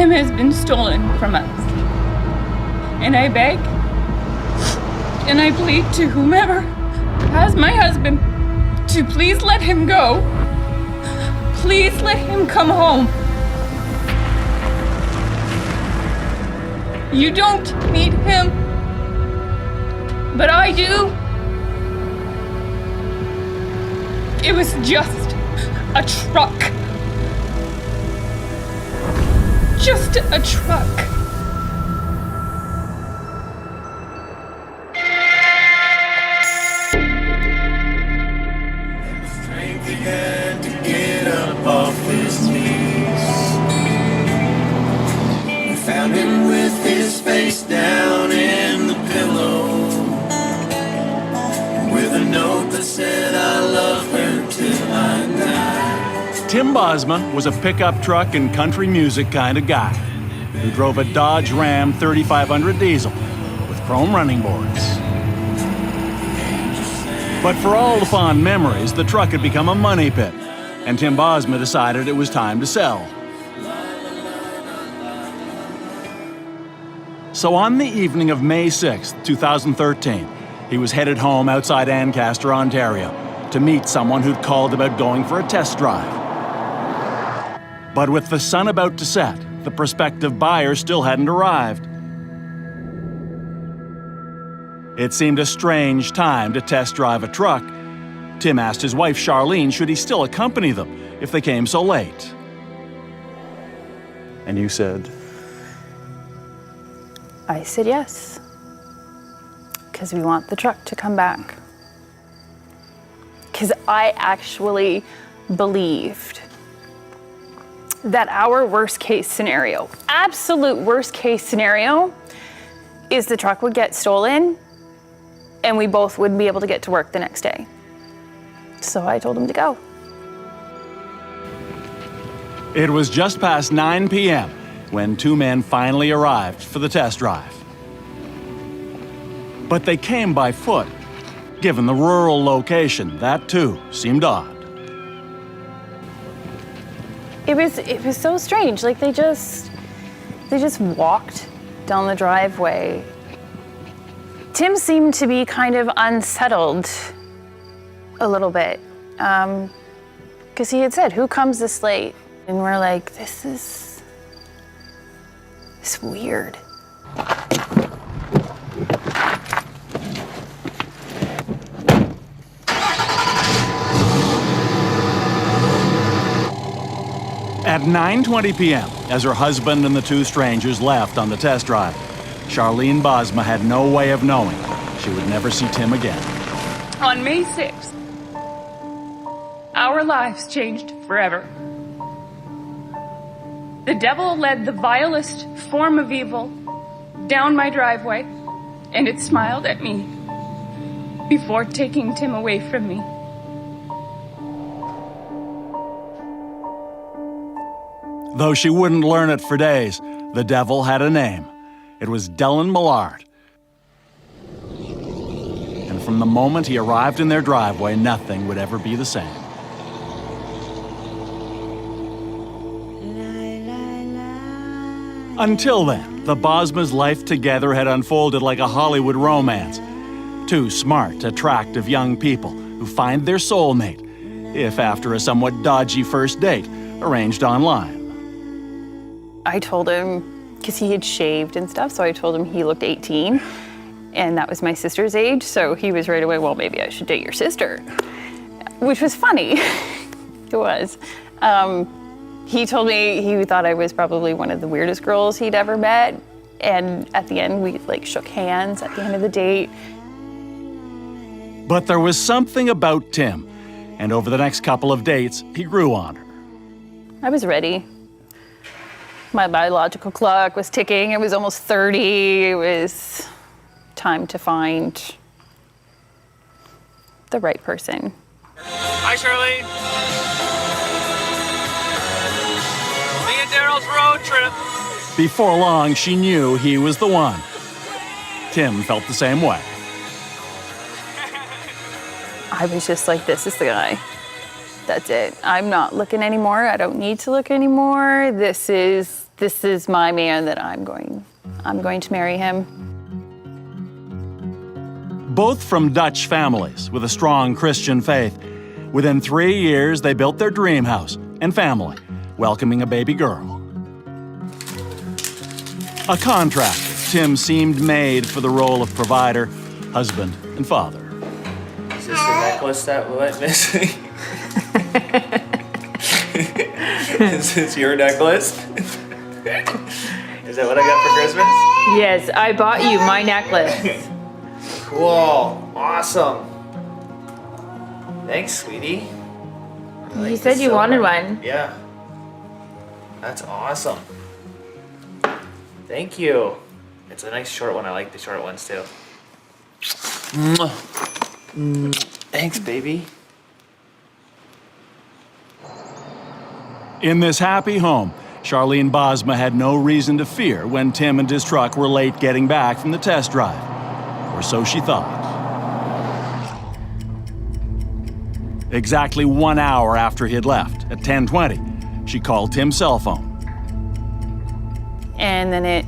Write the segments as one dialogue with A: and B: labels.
A: Tim has been stolen from us. And I beg and I plead to whomever has my husband to please let him go. Please let him come home. You don't need him, but I do. It was just a truck. Just a truck.
B: Had to get up off his knees. We found him with his face down in the pillow, with a note that said, I love her till I die.
C: Tim Bosma was a pickup truck and country music kind of guy who drove a Dodge Ram 3500 diesel with chrome running boards. But for all the fond memories, the truck had become a money pit, and Tim Bosma decided it was time to sell. So on the evening of May 6, 2013, he was headed home outside Ancaster, Ontario, to meet someone who'd called about going for a test drive. But with the sun about to set, the prospective buyer still hadn't arrived. It seemed a strange time to test drive a truck. Tim asked his wife, Sharlene, should he still accompany them if they came so late? And you said?
D: I said yes, because we want the truck to come back. Because I actually believed that our worst case scenario, absolute worst case scenario, is the truck would get stolen and we both would be able to get to work the next day. So I told him to go.
C: It was just past 9 p.m. when two men finally arrived for the test drive. But they came by foot. Given the rural location, that too seemed odd.
D: It was so strange. Like they just walked down the driveway. Tim seemed to be kind of unsettled a little bit, because he had said, who comes this late? And we're like, this is weird.
C: At 9:20 p.m., as her husband and the two strangers left on the test drive, Sharlene Bosma had no way of knowing she would never see Tim again.
A: On May 6th, our lives changed forever. The devil led the vilest form of evil down my driveway, and it smiled at me before taking Tim away from me.
C: Though she wouldn't learn it for days, the devil had a name. It was Dellen Millard. And from the moment he arrived in their driveway, nothing would ever be the same. Until then, the Bosmas' life together had unfolded like a Hollywood romance. Two smart, attractive young people who find their soulmate, if after a somewhat dodgy first date, arranged online.
D: I told him, because he had shaved and stuff, so I told him he looked 18, and that was my sister's age, so he was right away, well, maybe I should date your sister, which was funny. It was. He told me he thought I was probably one of the weirdest girls he'd ever met, and at the end, we shook hands at the end of the date.
C: But there was something about Tim, and over the next couple of dates, he grew on her.
D: I was ready. My biological clock was ticking. It was almost 30. It was time to find the right person.
E: Hi, Sharlene. Me and Daryl's road trip.
C: Before long, she knew he was the one. Tim felt the same way.
D: I was just like, this is the guy. That's it. I'm not looking anymore. I don't need to look anymore. This is this is my man that I'm going to marry him.
C: Both from Dutch families with a strong Christian faith. Within 3 years, they built their dream house and family, welcoming a baby girl. A contractor, Tim seemed made for the role of provider, husband, and father.
E: Is this the necklace that went missing? Is this your necklace? Is that what I got for Christmas?
D: Yes, I bought you my necklace.
E: Cool. Awesome. Thanks, sweetie.
D: You said you wanted one.
E: Yeah. That's awesome. Thank you. It's a nice short one. I like the short ones too. Thanks, baby.
C: In this happy home, Sharlene Bosma had no reason to fear when Tim and his truck were late getting back from the test drive. Or so she thought. Exactly 1 hour after he had left, at 10:20, she called Tim's cell phone.
D: And then it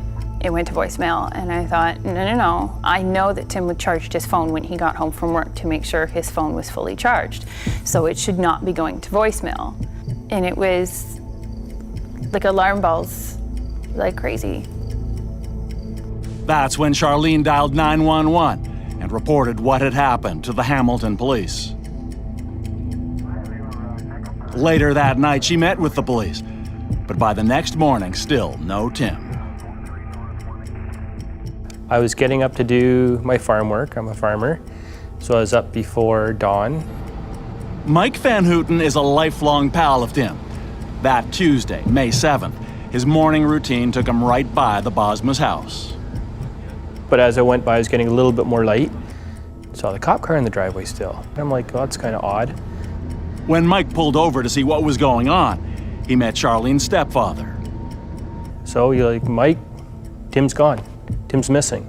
D: went to voicemail, and I thought, no. I know that Tim would charge his phone when he got home from work to make sure his phone was fully charged. So it should not be going to voicemail. And it was like alarm bells, like crazy.
C: That's when Sharlene dialed 911 and reported what had happened to the Hamilton police. Later that night, she met with the police, but by the next morning, still no Tim.
F: I was getting up to do my farm work. I'm a farmer, so I was up before dawn.
C: Mike Van Houten is a lifelong pal of Tim. That Tuesday, May 7th, his morning routine took him right by the Bosma's house.
F: But as I went by, I was getting a little bit more light. Saw the cop car in the driveway still. I'm like, well, that's kind of odd.
C: When Mike pulled over to see what was going on, he met Sharlene's stepfather.
F: So you're like, Mike, Tim's gone. Tim's missing.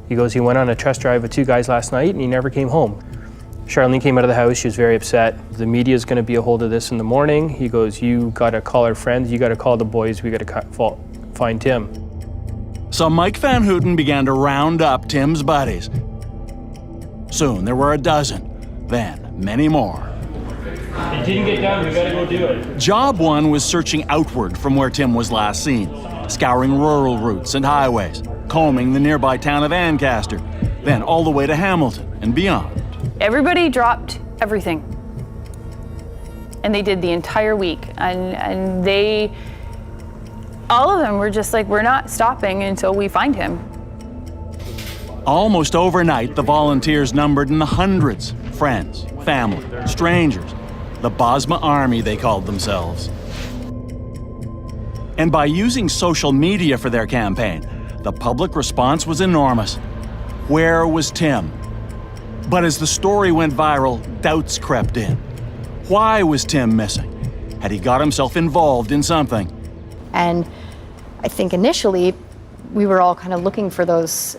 F: He goes, he went on a test drive with 2 guys last night and he never came home. Charlene came out of the house, she was very upset. The media's gonna be a hold of this in the morning. He goes, you gotta call our friends, you gotta call the boys, we gotta find Tim.
C: So Mike Van Houten began to round up Tim's buddies. Soon there were a dozen, then many more.
F: It didn't get done, we gotta go do it.
C: Job 1 was searching outward from where Tim was last seen, scouring rural routes and highways, combing the nearby town of Ancaster, then all the way to Hamilton and beyond.
D: Everybody dropped everything. And they did the entire week. And they, all of them were just like, we're not stopping until we find him.
C: Almost overnight, the volunteers numbered in the hundreds. Friends, family, strangers. The Bosma Army, they called themselves. And by using social media for their campaign, the public response was enormous. Where was Tim? But as the story went viral, doubts crept in. Why was Tim missing? Had he got himself involved in something?
G: And I think initially, we were all kind of looking for those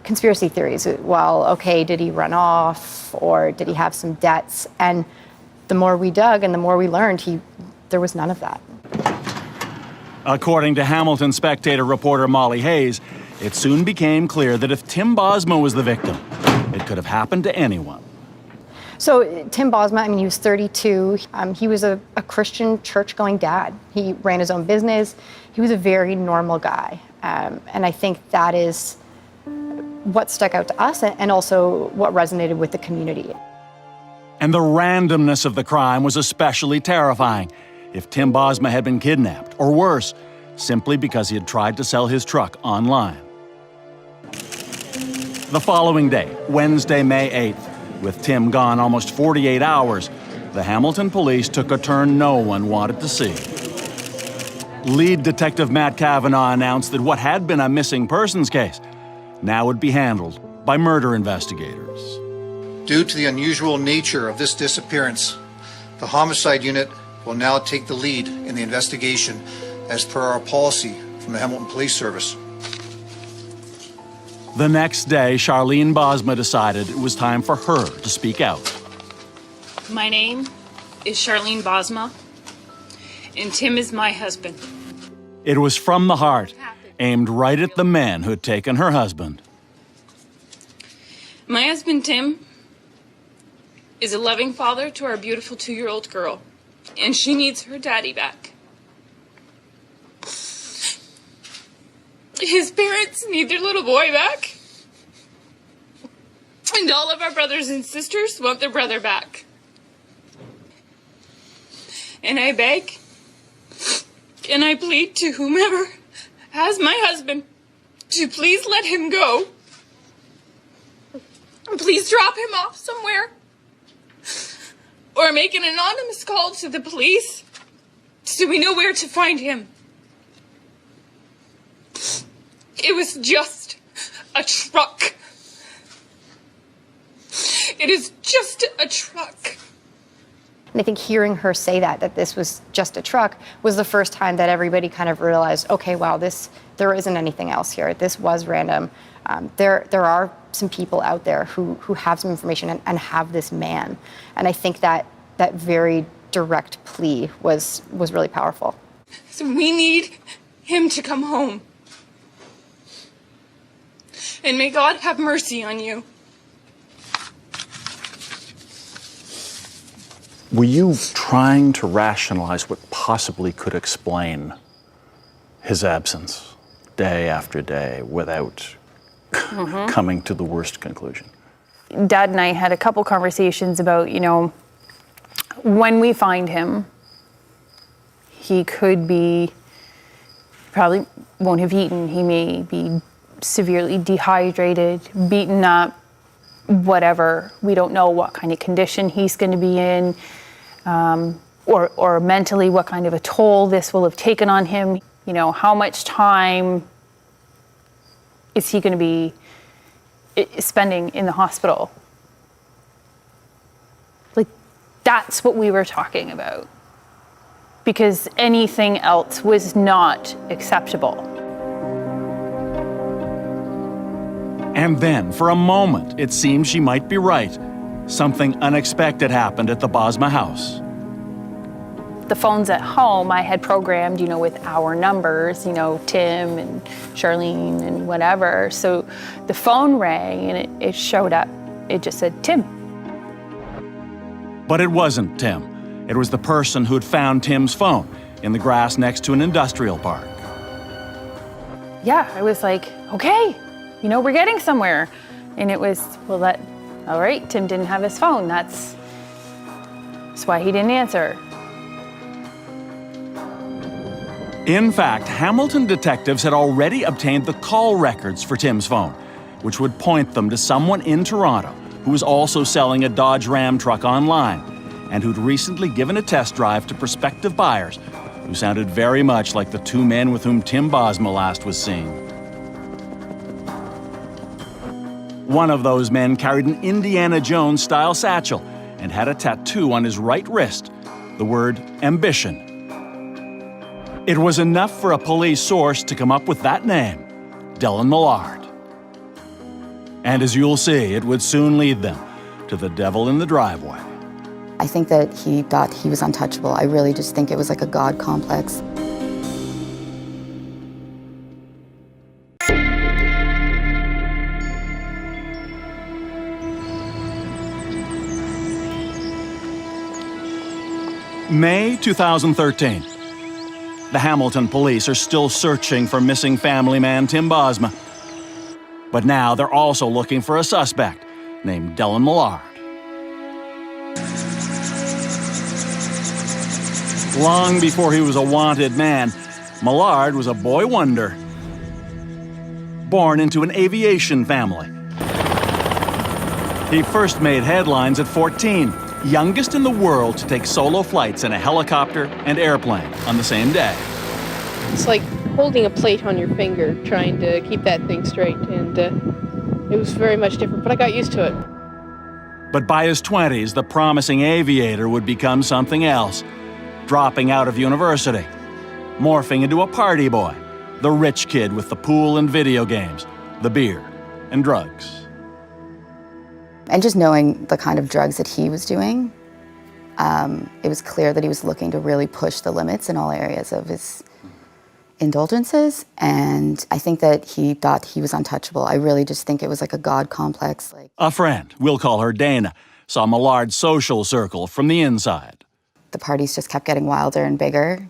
G: conspiracy theories. Well, okay, did he run off or did he have some debts? And the more we dug and the more we learned, there was none of that.
C: According to Hamilton Spectator reporter Molly Hayes, it soon became clear that if Tim Bosma was the victim, it could have happened to anyone.
G: So Tim Bosma, I mean, he was 32. He was a Christian church-going dad. He ran his own business. He was a very normal guy. And I think that is what stuck out to us and also what resonated with the community.
C: And the randomness of the crime was especially terrifying. If Tim Bosma had been kidnapped, or worse, simply because he had tried to sell his truck online. The following day, Wednesday, May 8th, with Tim gone almost 48 hours, the Hamilton police took a turn no one wanted to see. Lead Detective Matt Cavanaugh announced that what had been a missing persons case now would be handled by murder investigators.
H: Due to the unusual nature of this disappearance, the homicide unit will now take the lead in the investigation as per our policy from the Hamilton Police Service.
C: The next day, Sharlene Bosma decided it was time for her to speak out.
A: My name is Sharlene Bosma, and Tim is my husband.
C: It was from the heart, aimed right at the men who had taken her husband.
A: My husband, Tim, is a loving father to our beautiful 2-year-old girl, and she needs her daddy back. His parents need their little boy back. And all of our brothers and sisters want their brother back. And I beg and I plead to whomever has my husband to please let him go. Please drop him off somewhere. Or make an anonymous call to the police so we know where to find him. It was just a truck. It is just a truck.
G: And I think hearing her say that this was just a truck was the first time that everybody kind of realized, okay, wow, there isn't anything else here. This was random. There are some people out there who have some information and have this man. And I think that very direct plea was really powerful.
A: So we need him to come home. And may God have mercy on you.
C: Were you trying to rationalize what possibly could explain his absence day after day without coming to the worst conclusion?
D: Dad and I had a couple conversations about, when we find him, he could be, probably won't have eaten. He may be severely dehydrated, beaten up, whatever. We don't know what kind of condition he's going to be in, or mentally what kind of a toll this will have taken on him. How much time is he going to be spending in the hospital? Like, that's what we were talking about. Because anything else was not acceptable.
C: And then, for a moment, it seemed she might be right. Something unexpected happened at the Bosma house.
D: The phones at home I had programmed, with our numbers, Tim and Sharlene and whatever. So the phone rang and it showed up. It just said, Tim.
C: But it wasn't Tim. It was the person who had found Tim's phone in the grass next to an industrial park.
D: Yeah, I was like, okay, we're getting somewhere. And it was, all right, Tim didn't have his phone. That's why he didn't answer.
C: In fact, Hamilton detectives had already obtained the call records for Tim's phone, which would point them to someone in Toronto who was also selling a Dodge Ram truck online and who'd recently given a test drive to prospective buyers who sounded very much like the 2 men with whom Tim Bosma last was seen. One of those men carried an Indiana Jones-style satchel and had a tattoo on his right wrist, the word ambition. It was enough for a police source to come up with that name, Dellen Millard. And as you'll see, it would soon lead them to the devil in the driveway.
I: I think that he thought he was untouchable. I really just think it was like a God complex.
C: May 2013. The Hamilton police are still searching for missing family man Tim Bosma. But now they're also looking for a suspect named Dellen Millard. Long before he was a wanted man, Millard was a boy wonder. Born into an aviation family. He first made headlines at 14, youngest in the world to take solo flights in a helicopter and airplane on the same day.
J: It's like holding a plate on your finger, trying to keep that thing straight, and it was very much different, but I got used to it.
C: But by his 20s, the promising aviator would become something else, dropping out of university, morphing into a party boy, the rich kid with the pool and video games, the beer and drugs.
I: And just knowing the kind of drugs that he was doing, it was clear that he was looking to really push the limits in all areas of his indulgences, and I think that he thought he was untouchable. I really just think it was like a God complex.
C: A friend, we'll call her Dana, saw Millard's social circle from the inside.
I: The parties just kept getting wilder and bigger,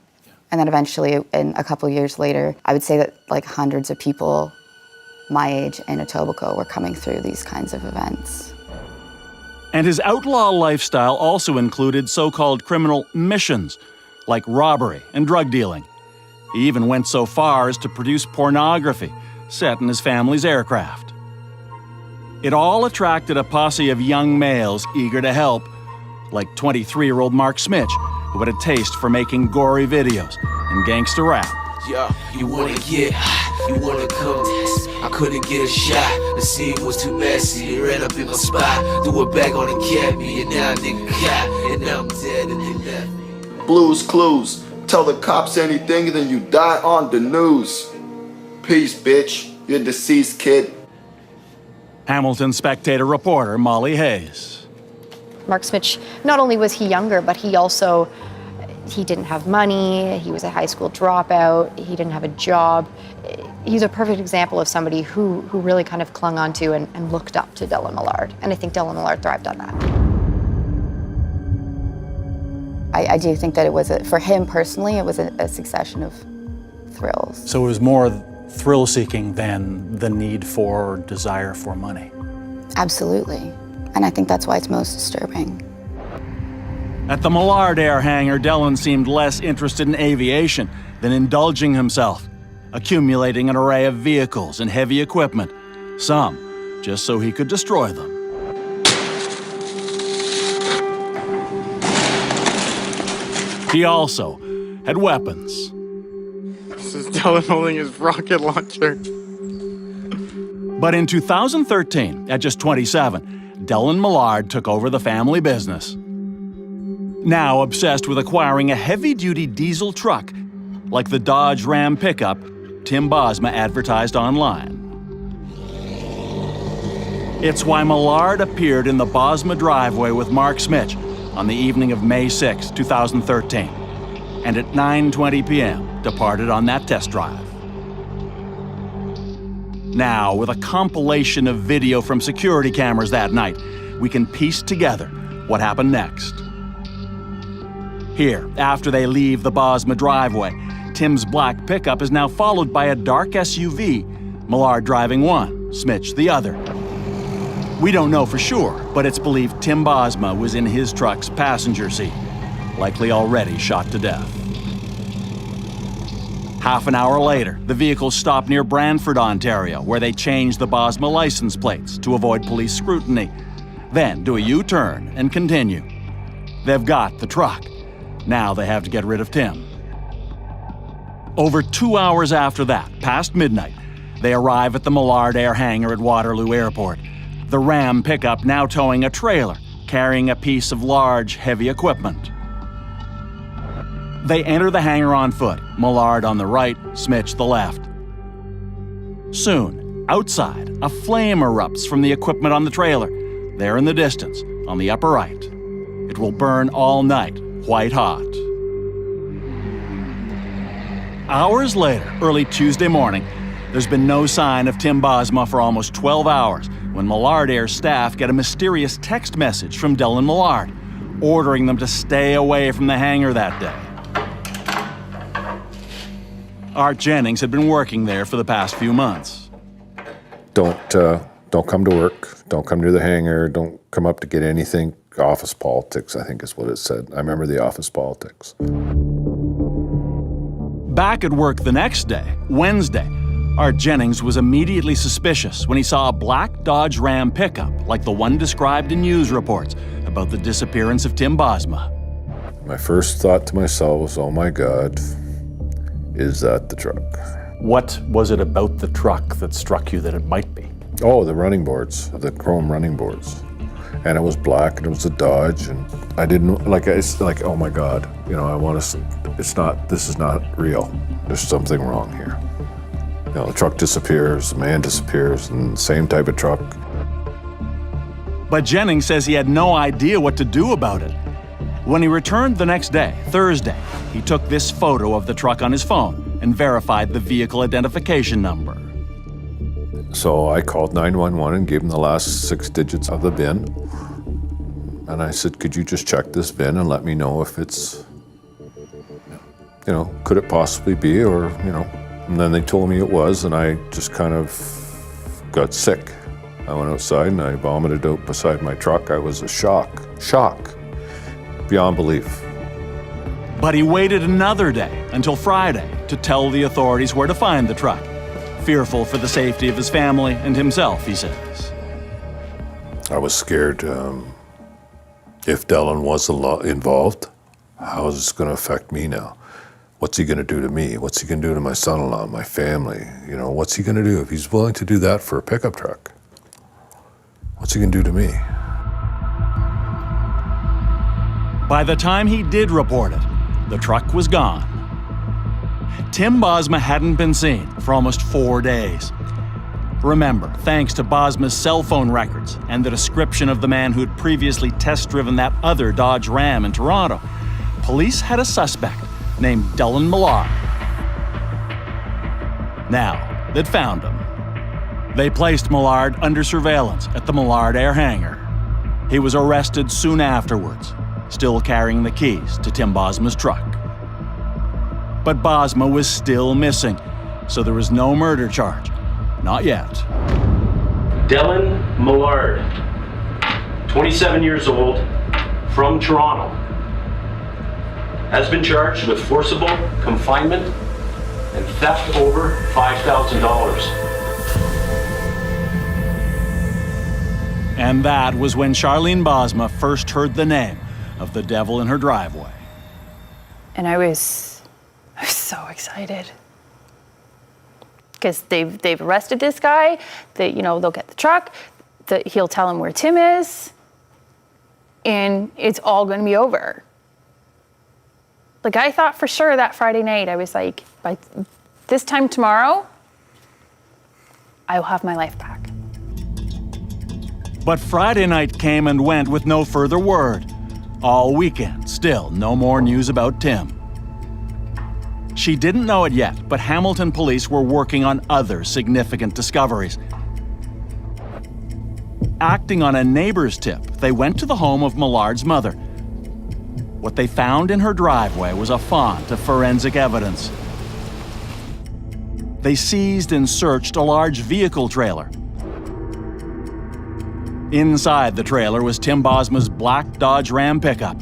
I: and then eventually, in a couple years later, I would say that like hundreds of people my age in Etobicoke were coming through these kinds of events.
C: And his outlaw lifestyle also included so-called criminal missions, like robbery and drug dealing. He even went so far as to produce pornography set in his family's aircraft. It all attracted a posse of young males eager to help, like 23-year-old Mark Smich, who had a taste for making gory videos and gangster rap.
B: Yeah, you wanna get high, you wanna come test. I couldn't get a shot, the scene was too messy. It ran up in my spot, threw it back on the cabbie, and now nigga got, and now I'm dead and they left me.
K: Blues Clues, tell the cops anything and then you die on the news. Peace, bitch, you're a deceased kid.
C: Hamilton Spectator reporter Molly Hayes.
G: Mark Smich, not only was he younger, but he didn't have money, he was a high school dropout, he didn't have a job. He's a perfect example of somebody who really kind of clung onto and looked up to Dellen Millard. And I think Dellen Millard thrived on that.
I: I do think that it was, for him personally, it was a succession of thrills.
C: So it was more thrill-seeking than the need for, desire for money.
I: Absolutely. And I think that's why it's most disturbing.
C: At the Millard Air Hangar, Dellen seemed less interested in aviation than indulging himself, accumulating an array of vehicles and heavy equipment, some just so he could destroy them. He also had weapons.
L: This is Dellen holding his rocket launcher.
C: But in 2013, at just 27, Dellen Millard took over the family business. Now obsessed with acquiring a heavy-duty diesel truck, like the Dodge Ram pickup Tim Bosma advertised online. It's why Millard appeared in the Bosma driveway with Mark Smich on the evening of May 6, 2013, and at 9:20 p.m. departed on that test drive. Now, with a compilation of video from security cameras that night, we can piece together what happened next. Here, after they leave the Bosma driveway, Tim's black pickup is now followed by a dark SUV, Millard driving one, Smich the other. We don't know for sure, but it's believed Tim Bosma was in his truck's passenger seat, likely already shot to death. Half an hour later, the vehicles stop near Brantford, Ontario, where they change the Bosma license plates to avoid police scrutiny, then do a U-turn and continue. They've got the truck. Now they have to get rid of Tim. Over 2 hours after that, past midnight, they arrive at the Millard Air Hangar at Waterloo Airport, the Ram pickup now towing a trailer, carrying a piece of large, heavy equipment. They enter the hangar on foot, Millard on the right, Smich the left. Soon, outside, a flame erupts from the equipment on the trailer, there in the distance, on the upper right. It will burn all night, white hot. Hours later, early Tuesday morning, there's been no sign of Tim Bosma for almost 12 hours when Millard Air staff get a mysterious text message from Dellen Millard, ordering them to stay away from the hangar that day. Art Jennings had been working there for the past few months.
M: Don't come to work. Don't come near the hangar. Don't come up to get anything. Office politics, I think is what it said. I remember the office politics.
C: Back at work the next day, Wednesday, Art Jennings was immediately suspicious when he saw a black Dodge Ram pickup like the one described in news reports about the disappearance of Tim Bosma.
M: My first thought to myself was, oh my God, is that the truck?
C: What was it about the truck that struck you that it might be?
M: Oh, the running boards, the chrome running boards. And it was black and it was a Dodge, and I didn't, it's like, oh my God, this is not real. There's something wrong here. The truck disappears, the man disappears, and same type of truck.
C: But Jennings says he had no idea what to do about it. When he returned the next day, Thursday, he took this photo of the truck on his phone and verified the vehicle identification number.
M: So I called 911 and gave them the last 6 digits of the VIN. And I said, could you just check this VIN and let me know if it's, you know, could it possibly be, or, you know. And then they told me it was, and I just kind of got sick. I went outside and I vomited out beside my truck. I was a shock beyond belief.
C: But he waited another day until Friday to tell the authorities where to find the truck, fearful for the safety of his family and himself, he says.
M: I was scared. If Dellen was involved, how is this going to affect me now? What's he going to do to me? What's he going to do to my son-in-law, my family? You know, what's he going to do if he's willing to do that for a pickup truck? What's he going to do to me?
C: By the time he did report it, the truck was gone. Tim Bosma hadn't been seen for almost 4 days. Remember, thanks to Bosma's cell phone records and the description of the man who'd previously test-driven that other Dodge Ram in Toronto, police had a suspect named Dellen Millard. Now, they'd found him. They placed Millard under surveillance at the Millard Air Hangar. He was arrested soon afterwards, still carrying the keys to Tim Bosma's truck. But Bosma was still missing, so there was no murder charge. Not yet.
N: Dellen Millard, 27 years old, from Toronto, has been charged with forcible confinement and theft over $5,000.
C: And that was when Sharlene Bosma first heard the name of the devil in her driveway.
D: And I was so excited. Because they've arrested this guy, they'll get the truck, he'll tell him where Tim is, and it's all gonna be over. Like, I thought for sure that Friday night, I was like, by this time tomorrow, I will have my life back.
C: But Friday night came and went with no further word. All weekend, still no more news about Tim. She didn't know it yet, but Hamilton police were working on other significant discoveries. Acting on a neighbor's tip, they went to the home of Millard's mother. What they found in her driveway was a font of forensic evidence. They seized and searched a large vehicle trailer. Inside the trailer was Tim Bosma's black Dodge Ram pickup,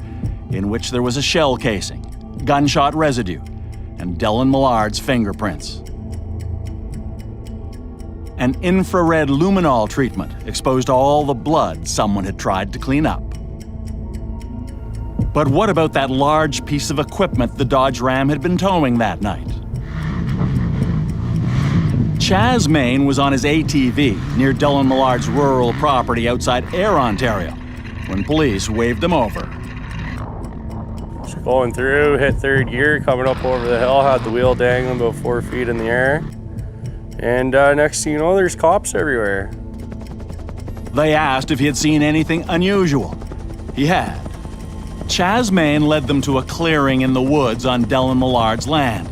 C: in which there was a shell casing, gunshot residue, and Dellen Millard's fingerprints. An infrared luminol treatment exposed all the blood someone had tried to clean up. But what about that large piece of equipment the Dodge Ram had been towing that night? Chaz Main was on his ATV near Dellen Millard's rural property outside Ayr, Ontario, when police waved him over.
F: Going through, hit third gear, coming up over the hill, had the wheel dangling about 4 feet in the air. And next thing you know, there's cops everywhere.
C: They asked if he had seen anything unusual. He had. Chaz Main led them to a clearing in the woods on Dellen Millard's land.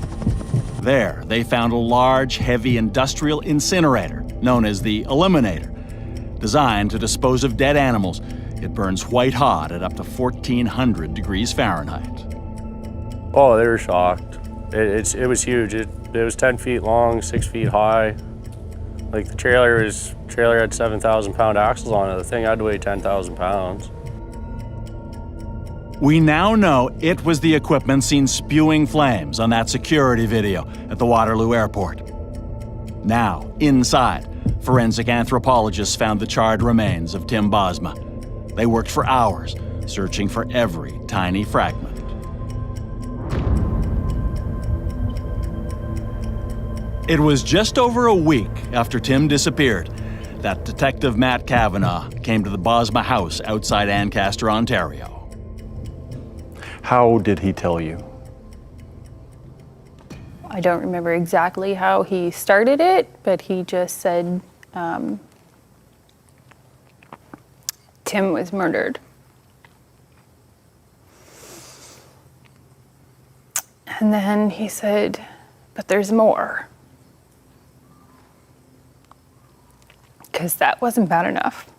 C: There, they found a large, heavy industrial incinerator, known as the Eliminator, designed to dispose of dead animals. It burns white hot at up to 1,400 degrees Fahrenheit.
F: Oh, they were shocked. It was huge. It was 10 feet long, 6 feet high. Like, the trailer had 7,000-pound axles on it. The thing had to weigh 10,000 pounds.
C: We now know it was the equipment seen spewing flames on that security video at the Waterloo Airport. Now, inside, forensic anthropologists found the charred remains of Tim Bosma. They worked for hours, searching for every tiny fragment. It was just over a week after Tim disappeared that Detective Matt Kavanagh came to the Bosma house outside Ancaster, Ontario.
L: How did he tell you?
D: I don't remember exactly how he started it, but he just said Tim was murdered. And then he said, But there's more. Because that wasn't bad enough.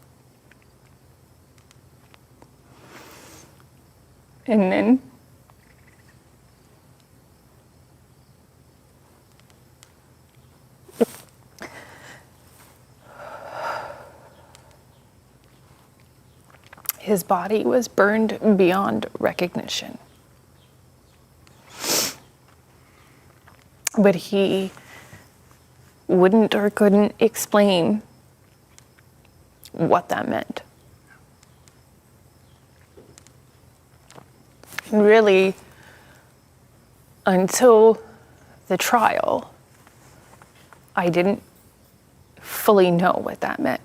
D: And then his body was burned beyond recognition. But he wouldn't or couldn't explain what that meant. And really, until the trial, I didn't fully know what that meant.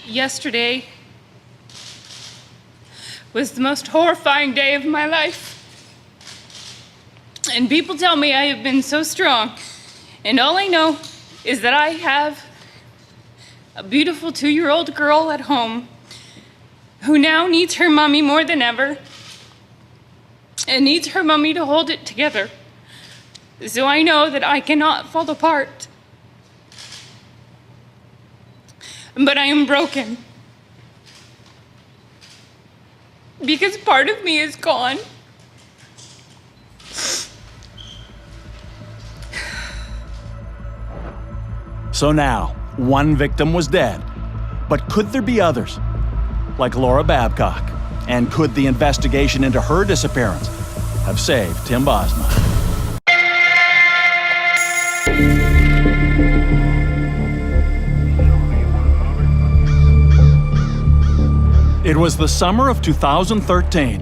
A: Yesterday was the most horrifying day of my life. And people tell me I have been so strong. And all I know is that I have a beautiful 2-year-old girl at home who now needs her mommy more than ever and needs her mommy to hold it together. So I know that I cannot fall apart. But I am broken. Because part of me is gone.
C: So now, one victim was dead. But could there be others? Like Laura Babcock? And could the investigation into her disappearance have saved Tim Bosma? It was the summer of 2013.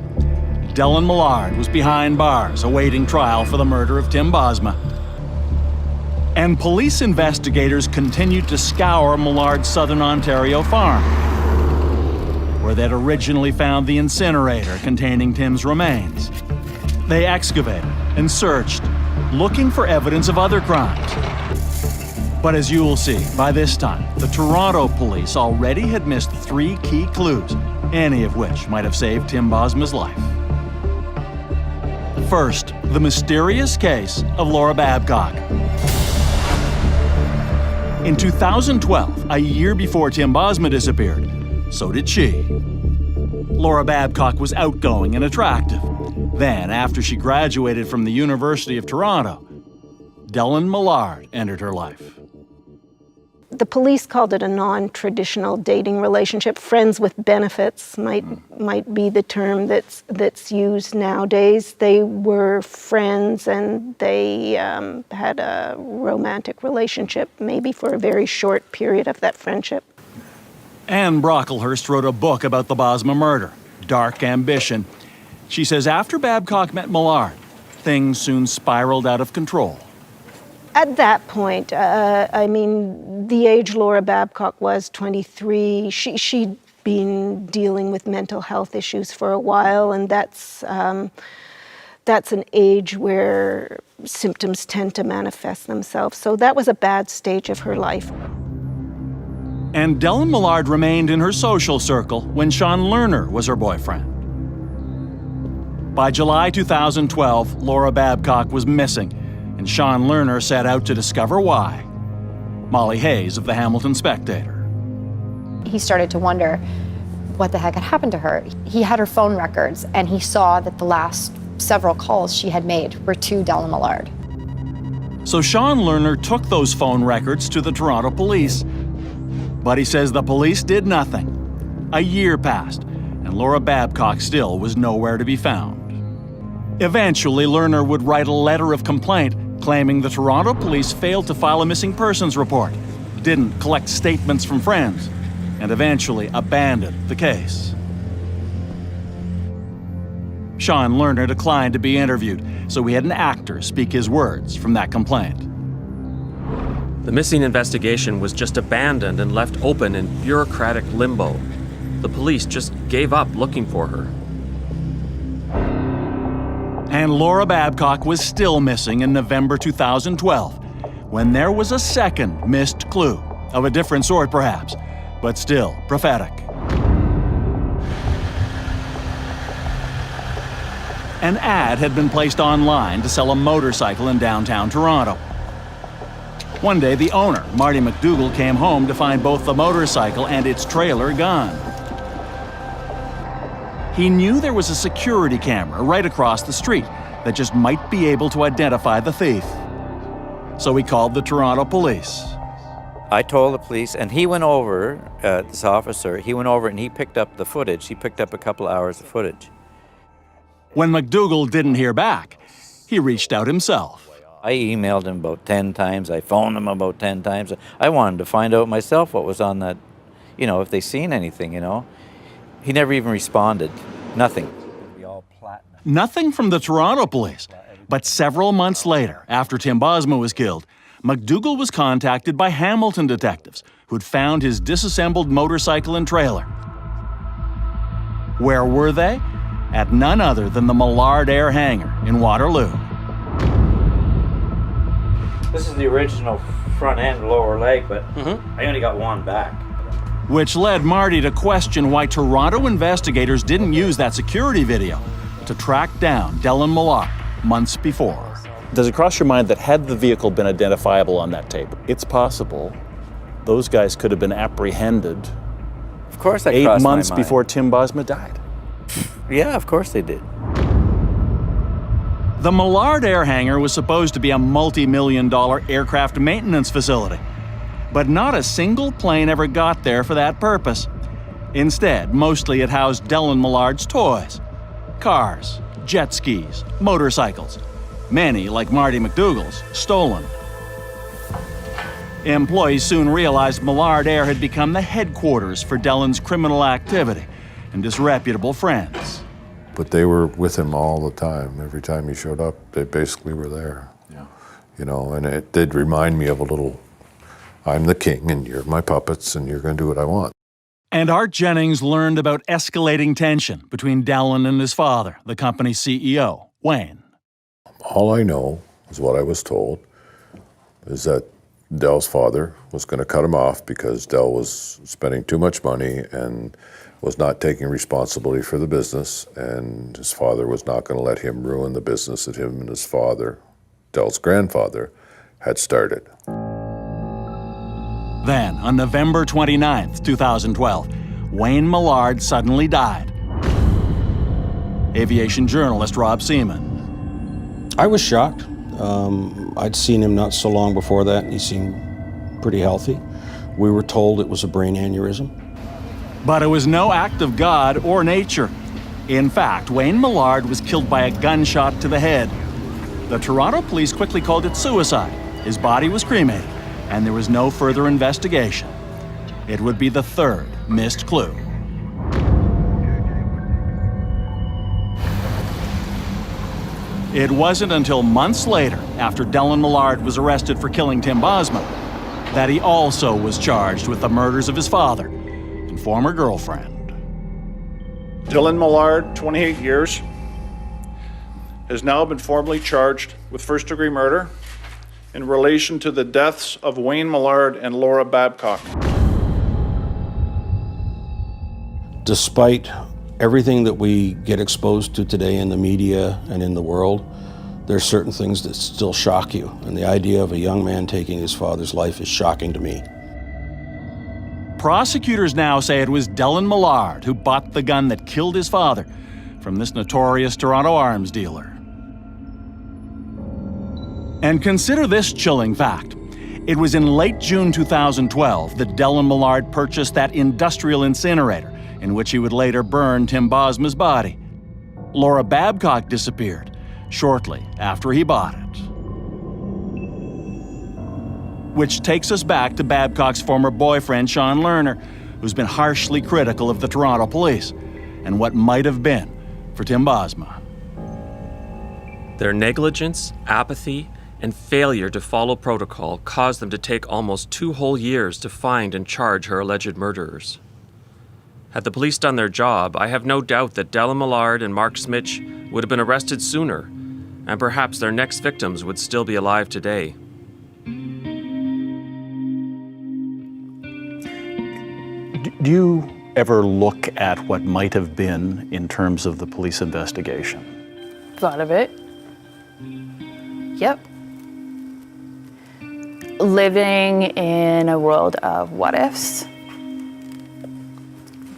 C: Dellen Millard was behind bars awaiting trial for the murder of Tim Bosma. And police investigators continued to scour Millard's Southern Ontario farm, where they'd originally found the incinerator containing Tim's remains. They excavated and searched, looking for evidence of other crimes. But as you will see, by this time, the Toronto police already had missed 3 key clues, any of which might have saved Tim Bosma's life. First, the mysterious case of Laura Babcock. In 2012, a year before Tim Bosma disappeared, so did she. Laura Babcock was outgoing and attractive. Then, after she graduated from the University of Toronto, Dellen Millard entered her life.
O: The police called it a non-traditional dating relationship. Friends with benefits might be the term that's used nowadays. They were friends and they had a romantic relationship, maybe for a very short period of that friendship.
C: Anne Brocklehurst wrote a book about the Bosma murder, Dark Ambition. She says after Babcock met Millard, things soon spiraled out of control.
O: At that point, I mean, the age Laura Babcock was, 23, she'd been dealing with mental health issues for a while, and that's an age where symptoms tend to manifest themselves. So that was a bad stage of her life.
C: And Dellen Millard remained in her social circle when Sean Lerner was her boyfriend. By July 2012, Laura Babcock was missing, and Sean Lerner set out to discover why. Molly Hayes of the Hamilton Spectator.
G: He started to wonder what the heck had happened to her. He had her phone records, and he saw that the last several calls she had made were to Dellen Millard.
C: So Sean Lerner took those phone records to the Toronto police. But he says the police did nothing. A year passed, and Laura Babcock still was nowhere to be found. Eventually, Lerner would write a letter of complaint claiming the Toronto police failed to file a missing persons report, didn't collect statements from friends, and eventually abandoned the case. Sean Lerner declined to be interviewed, so we had an actor speak his words from that complaint.
P: The missing investigation was just abandoned and left open in bureaucratic limbo. The police just gave up looking for her.
C: And Laura Babcock was still missing in November 2012, when there was a second missed clue, of a different sort perhaps, but still prophetic. An ad had been placed online to sell a motorcycle in downtown Toronto. One day, the owner, Marty McDougall, came home to find both the motorcycle and its trailer gone. He knew there was a security camera right across the street that just might be able to identify the thief. So he called the Toronto police.
Q: I told the police, and he went over, this officer, he went over and he picked up the footage. He picked up a couple hours of footage.
C: When McDougall didn't hear back, he reached out himself.
Q: I emailed him about 10 times. I phoned him about 10 times. I wanted to find out myself what was on that, you know, if they seen anything, you know. He never even responded. Nothing.
C: Nothing from the Toronto police. But several months later, after Tim Bosma was killed, McDougall was contacted by Hamilton detectives who'd found his disassembled motorcycle and trailer. Where were they? At none other than the Millard Air Hangar in Waterloo.
Q: This is the original front end lower leg, but I only got one back.
C: Which led Marty to question why Toronto investigators didn't use that security video to track down Dellen Millard months before.
R: Does it cross your mind that had the vehicle been identifiable on that tape, it's possible those guys could have been apprehended
Q: Of course that
R: 8
Q: crossed my
R: months
Q: mind.
R: before Tim Bosma died?
Q: Yeah, of course they did.
C: The Millard Air Hangar was supposed to be a multi-million-dollar aircraft maintenance facility, but not a single plane ever got there for that purpose. Instead, mostly it housed Dellen Millard's toys, cars, jet skis, motorcycles, many, like Marty McDougall's, stolen. Employees soon realized Millard Air had become the headquarters for Dellen's criminal activity and disreputable friends.
M: But they were with him all the time. Every time he showed up, they basically were there.
C: Yeah.
M: You know, and it did remind me of a little, I'm the king and you're my puppets and you're going to do what I want.
C: And Art Jennings learned about escalating tension between Dellen and his father, the company's CEO, Wayne.
M: All I know is what I was told, is that Dell's father was going to cut him off because Dell was spending too much money and was not taking responsibility for the business, and his father was not going to let him ruin the business that him and his father, Dell's grandfather, had started.
C: Then, on November 29th, 2012, Wayne Millard suddenly died. Aviation journalist Rob Seaman.
S: I was shocked. I'd seen him not so long before that, and he seemed pretty healthy. We were told it was a brain aneurysm.
C: But it was no act of God or nature. In fact, Wayne Millard was killed by a gunshot to the head. The Toronto police quickly called it suicide. His body was cremated, and there was no further investigation. It would be the third missed clue. It wasn't until months later, after Dellen Millard was arrested for killing Tim Bosma, that he also was charged with the murders of his father and former girlfriend.
T: Dellen Millard, 28 years, has now been formally charged with first-degree murder in relation to the deaths of Wayne Millard and Laura Babcock.
S: Despite everything that we get exposed to today in the media and in the world, there's certain things that still shock you, and the idea of a young man taking his father's life is shocking to me.
C: Prosecutors now say it was Dellen Millard who bought the gun that killed his father from this notorious Toronto arms dealer. And consider this chilling fact. It was in late June 2012 that Dellen Millard purchased that industrial incinerator in which he would later burn Tim Bosma's body. Laura Babcock disappeared shortly after he bought it. Which takes us back to Babcock's former boyfriend, Sean Lerner, who's been harshly critical of the Toronto police and what might have been for Tim Bosma.
P: Their negligence, apathy, and failure to follow protocol caused them to take almost 2 whole years to find and charge her alleged murderers. Had the police done their job, I have no doubt that Dellen Millard and Mark Smich would have been arrested sooner, and perhaps their next victims would still be alive today.
R: Do you ever look at what might have been in terms of the police investigation?
D: Thought of it. Yep. Living in a world of what ifs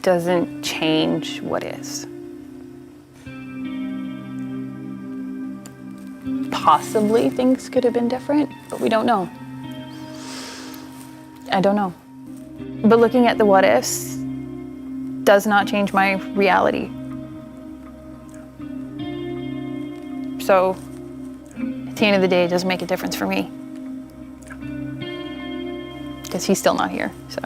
D: doesn't change what is. Possibly things could have been different, but we don't know. I don't know. But looking at the what ifs does not change my reality. So at the end of the day, it doesn't make a difference for me. Because he's still not here, so.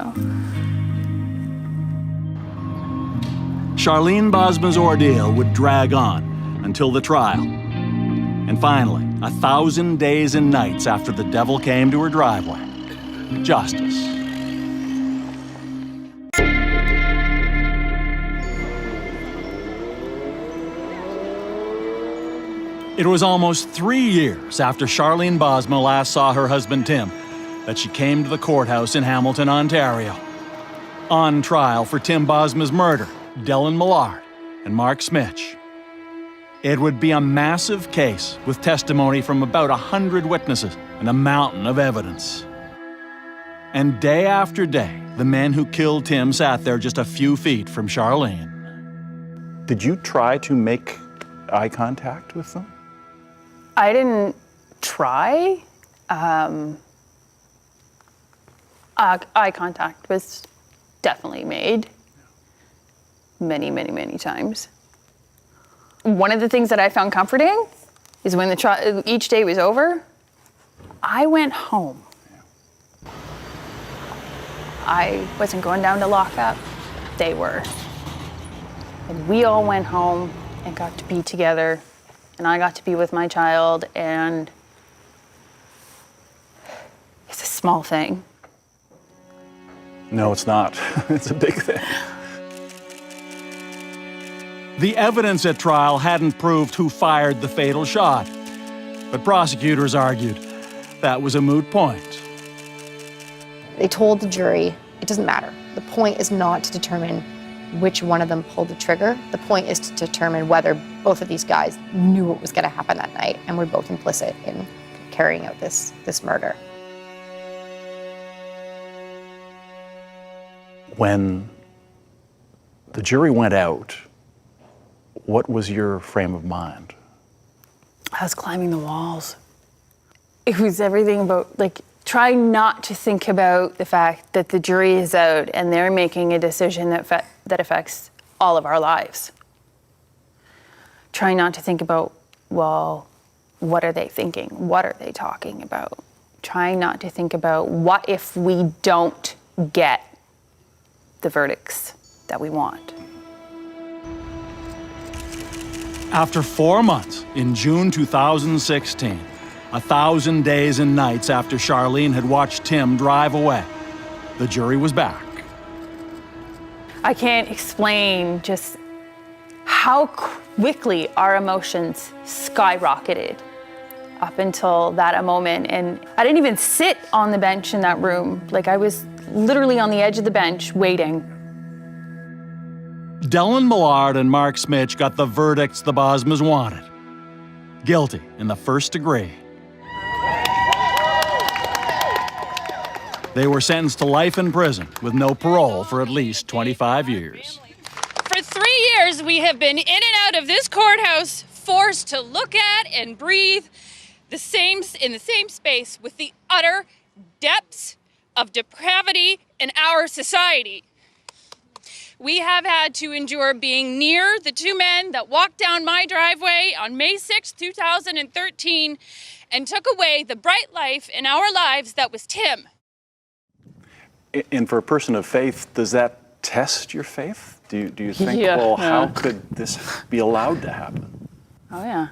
C: Sharlene Bosma's ordeal would drag on until the trial. And finally, 1,000 days and nights after the devil came to her driveway, justice. It was almost 3 years after Sharlene Bosma last saw her husband Tim that she came to the courthouse in Hamilton, Ontario. On trial for Tim Bosma's murder, Dellen Millard and Mark Smich. It would be a massive case with testimony from about 100 witnesses and a mountain of evidence. And day after day, the men who killed Tim sat there just a few feet from Sharlene.
R: Did you try to make eye contact with them?
D: I didn't try. Eye contact was definitely made many, many, many times. One of the things that I found comforting is when each day was over, I went home. I wasn't going down to lockup. They were. And we all went home and got to be together, and I got to be with my child, and it's a small thing.
R: No, it's not. It's a big thing.
C: The evidence at trial hadn't proved who fired the fatal shot, but prosecutors argued that was a moot point.
G: They told the jury, it doesn't matter. The point is not to determine which one of them pulled the trigger. The point is to determine whether both of these guys knew what was going to happen that night and were both implicit in carrying out this murder.
R: When the jury went out, what was your frame of mind?
D: I was climbing the walls. It was everything about, trying not to think about the fact that the jury is out and they're making a decision that affects all of our lives. Trying not to think about, well, what are they thinking? What are they talking about? Trying not to think about what if we don't get the verdicts that we want.
C: After 4 months, in June 2016, 1,000 days and nights after Sharlene had watched Tim drive away, the jury was back.
D: I can't explain just how quickly our emotions skyrocketed up until that moment. And I didn't even sit on the bench in that room. I was literally on the edge of the bench waiting.
C: Dellen Millard and Mark Smich got the verdicts the Bosmas wanted. Guilty in the first degree. They were sentenced to life in prison with no parole for at least 25 years.
A: For 3 years, we have been in and out of this courthouse, forced to look at and breathe in the same space with the utter depths of depravity in our society. We have had to endure being near the two men that walked down my driveway on May 6, 2013, and took away the bright life in our lives that was Tim.
R: And for a person of faith, does that test your faith? Do you think, how could this be allowed to happen?
D: Oh, yeah.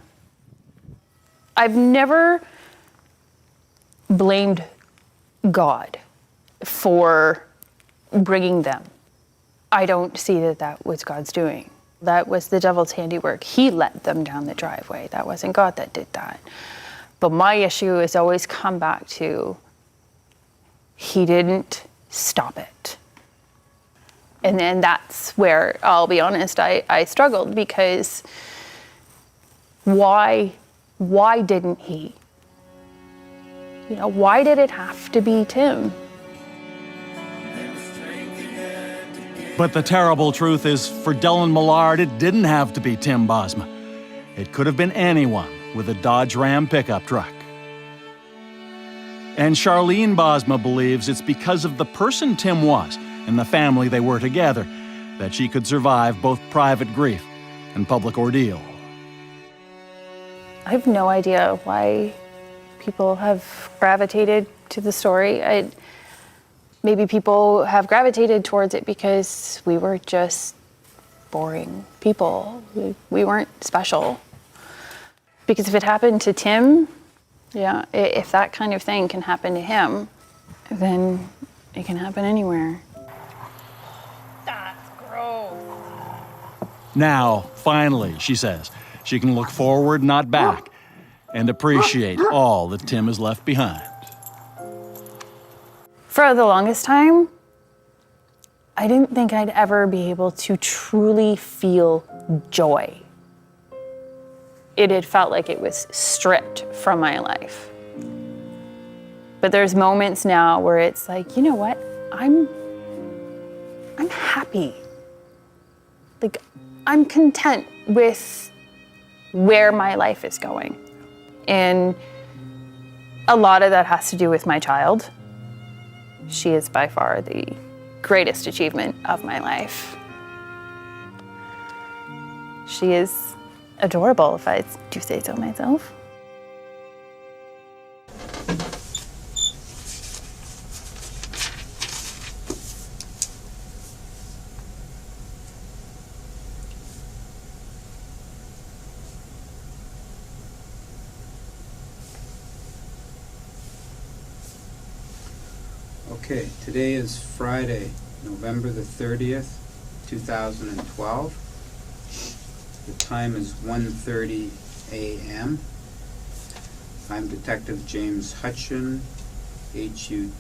D: I've never blamed God for bringing them. I don't see that was God's doing. That was the devil's handiwork. He let them down the driveway. That wasn't God that did that. But my issue has always come back to, he didn't stop it. And then that's where, I'll be honest, I struggled, because Why didn't he? You know, why did it have to be Tim?
C: But the terrible truth is, for Dellen Millard, it didn't have to be Tim Bosma. It could have been anyone with a Dodge Ram pickup truck. And Sharlene Bosma believes it's because of the person Tim was and the family they were together that she could survive both private grief and public ordeal.
D: I have no idea why people have gravitated to the story. Maybe people have gravitated towards it because we were just boring people. We weren't special. Because if it happened to Tim, yeah, if that kind of thing can happen to him, then it can happen anywhere.
A: That's gross.
C: Now, finally, she says, she can look forward, not back, and appreciate all that Tim has left behind.
D: For the longest time, I didn't think I'd ever be able to truly feel joy. It had felt like it was stripped from my life. But there's moments now where it's like, you know what? I'm happy. Like, I'm content with where my life is going. And a lot of that has to do with my child. She is by far the greatest achievement of my life. She is adorable, if I do say so myself.
U: Okay, today is Friday, November the 30th, 2012. The time is 1:30 a.m. I'm Detective James Hutcheon, Hutcheon,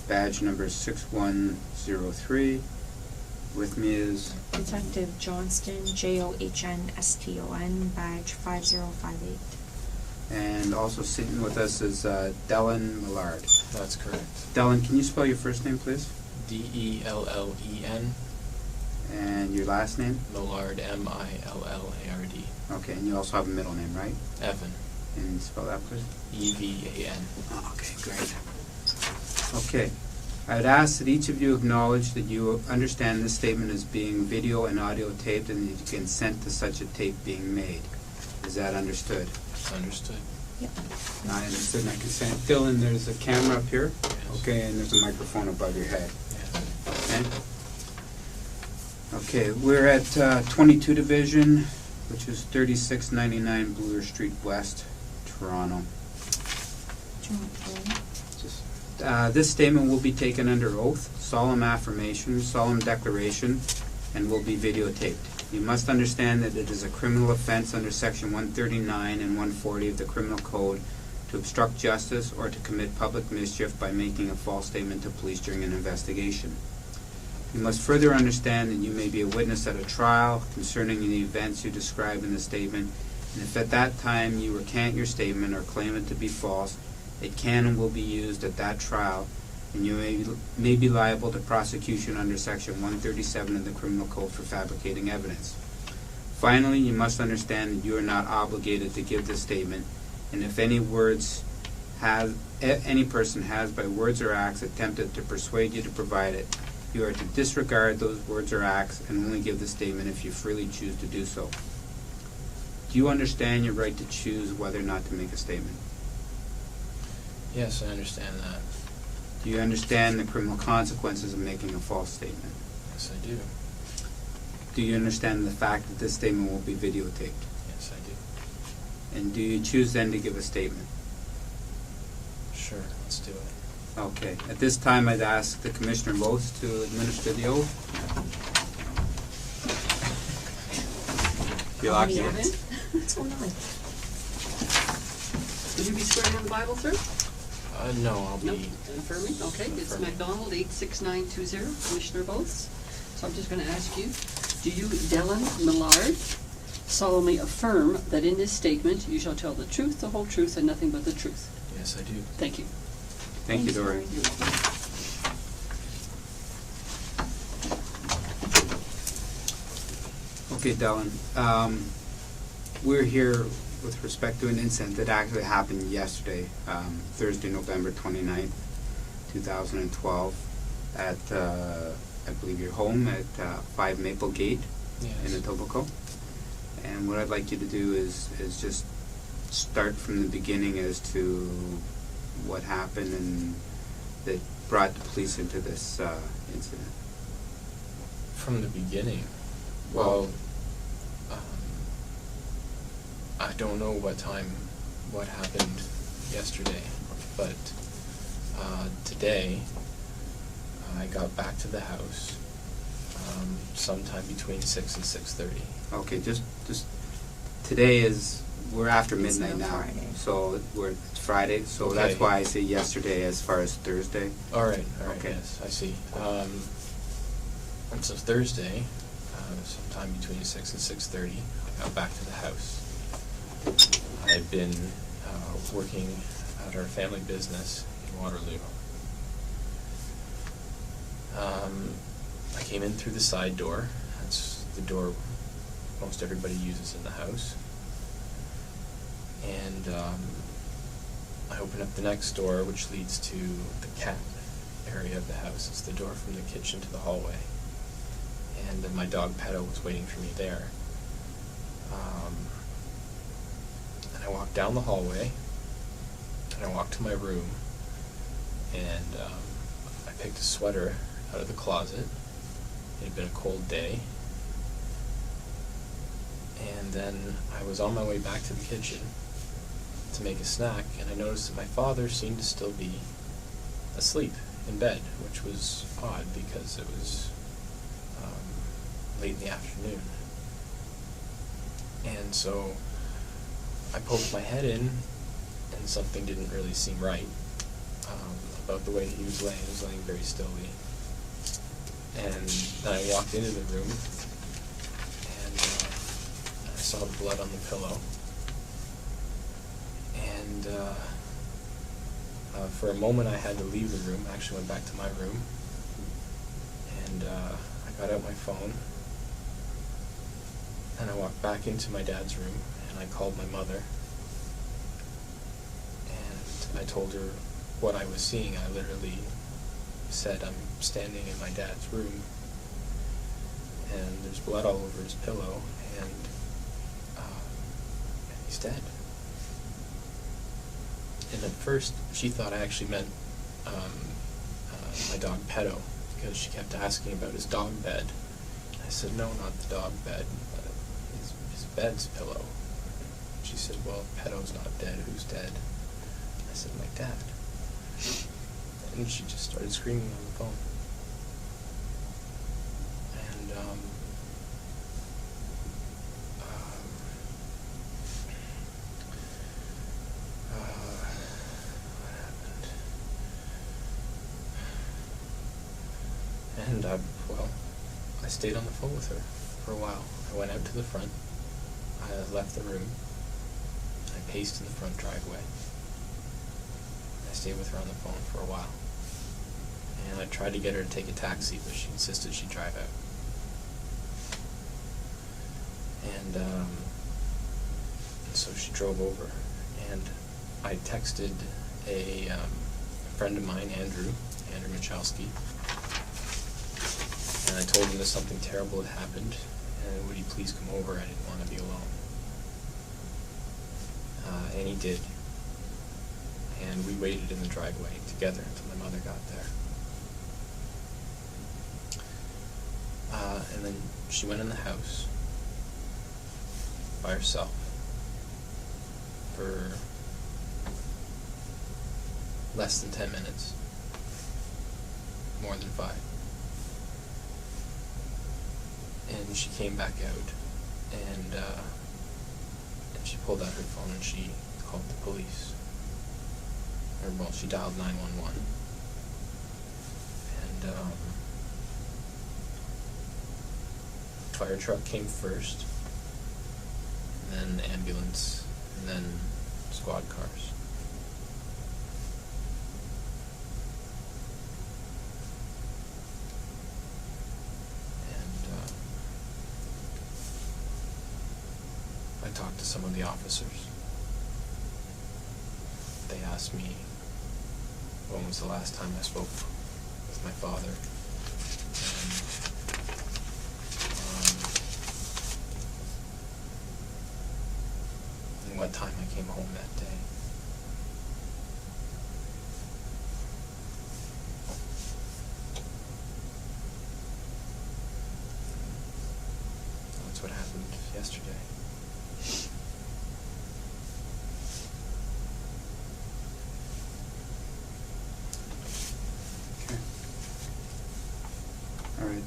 U: badge number 6103. With me is
V: Detective Johnston, Johnston, badge 5058.
U: And also sitting with us is Dellen Millard.
E: That's correct.
U: Dellen, can you spell your first name, please?
E: Dellen.
U: And your last name?
E: Millard, Millard.
U: Okay, and you also have a middle name, right?
E: Evan.
U: And spell that, please?
E: Evan.
U: Oh, okay, great. Okay, I would ask that each of you acknowledge that you understand this statement as being video and audio taped and that you consent to such a tape being made. Is that understood?
E: Understood.
V: Yep.
U: I understood and I consent. Dylan, there's a camera up here.
E: Yes.
U: Okay, and there's a microphone above your head.
E: Yes.
U: Okay, we're at 22 Division, which is 3699 Bloor Street West, Toronto. This statement will be taken under oath, solemn affirmation, solemn declaration, and will be videotaped. You must understand that it is a criminal offense under Section 139 and 140 of the Criminal Code to obstruct justice or to commit public mischief by making a false statement to police during an investigation. You must further understand that you may be a witness at a trial concerning the events you describe in the statement, and if at that time you recant your statement or claim it to be false, it can and will be used at that trial, and you may be liable to prosecution under Section 137 of the Criminal Code for fabricating evidence. Finally, you must understand that you are not obligated to give this statement, and if any person has by words or acts attempted to persuade you to provide it, you are to disregard those words or acts and only give the statement if you freely choose to do so. Do you understand your right to choose whether or not to make a statement?
E: Yes, I understand that.
U: Do you understand the criminal consequences of making a false statement?
E: Yes, I do.
U: Do you understand the fact that this statement will be videotaped?
E: Yes, I do.
U: And do you choose then to give a statement?
E: Sure, let's do it.
U: Okay. At this time, I'd ask the Commissioner of Oaths to administer the oath.
W: You're lucky. What's going on? Will you be swearing on the Bible, sir?
E: No, I'll be...
W: Affirming? Okay, it's MacDonald, 86920, Commissioner of Oaths. So I'm just going to ask you,
B: Do you, Dellen Millard, solemnly affirm that in this statement you shall tell the truth, the whole truth, and nothing but the truth?
P: Yes, I do.
B: Thank you.
U: Thank you, Dory. Okay, Dellen. We're here with respect to an incident that actually happened yesterday, Thursday, November 29th, 2012, at, I believe, your home at 5 Maple Gate in Etobicoke. And what I'd like you to do is just start from the beginning as to what happened and that brought the police into this incident.
P: From the beginning? Well, I don't know what happened yesterday, but today I got back to the house sometime between 6 and 6:30.
U: Okay, just today is, we're after midnight now,
B: Friday.
U: so it's Friday, so
P: Okay.
U: that's why I say yesterday as far as Thursday.
P: All right,
U: Okay.
P: yes, I see. And so Thursday, sometime between 6 and 6:30, I got back to the house. I had been working at our family business in Waterloo. I came in through the side door. That's the door most everybody uses in the house. And I opened up the next door, which leads to the cat area of the house. It's the door from the kitchen to the hallway. And my dog Pedo was waiting for me there. And I walked down the hallway, and I walked to my room, and I picked a sweater out of the closet. It had been a cold day. And then I was on my way back to the kitchen to make a snack, and I noticed that my father seemed to still be asleep in bed, which was odd because it was late in the afternoon. And so I poked my head in, and something didn't really seem right about the way he was laying. He was laying very stilly. And then I walked into the room, and I saw the blood on the pillow. And for a moment I had to leave the room. I actually went back to my room, and I got out my phone, and I walked back into my dad's room, and I called my mother, and I told her what I was seeing. I literally said, I'm standing in my dad's room, and there's blood all over his pillow, and he's dead. And at first, she thought I actually meant my dog Pedo, because she kept asking about his dog bed. I said, no, not the dog bed, his bed's pillow. She said, well, Pedo's not dead, who's dead? I said, my dad. And she just started screaming on the phone. And And well, I stayed on the phone with her for a while. I went out to the front. I left the room. I paced in the front driveway. I stayed with her on the phone for a while. And I tried to get her to take a taxi, but she insisted she drive out. And so she drove over. And I texted a friend of mine, Andrew Michalski. And I told him that something terrible had happened, and would he please come over? I didn't want to be alone. And he did. And we waited in the driveway together until my mother got there. And then she went in the house by herself for less than 10 minutes, more than 5. And she came back out, and she pulled out her phone and she called the police. Or, well, she dialed 911. And fire truck came first, and then ambulance, and then squad cars. And I talked to some of the officers. They asked me when was the last time I spoke with my father. And what time I came home that day. That's what happened yesterday.
U: All right.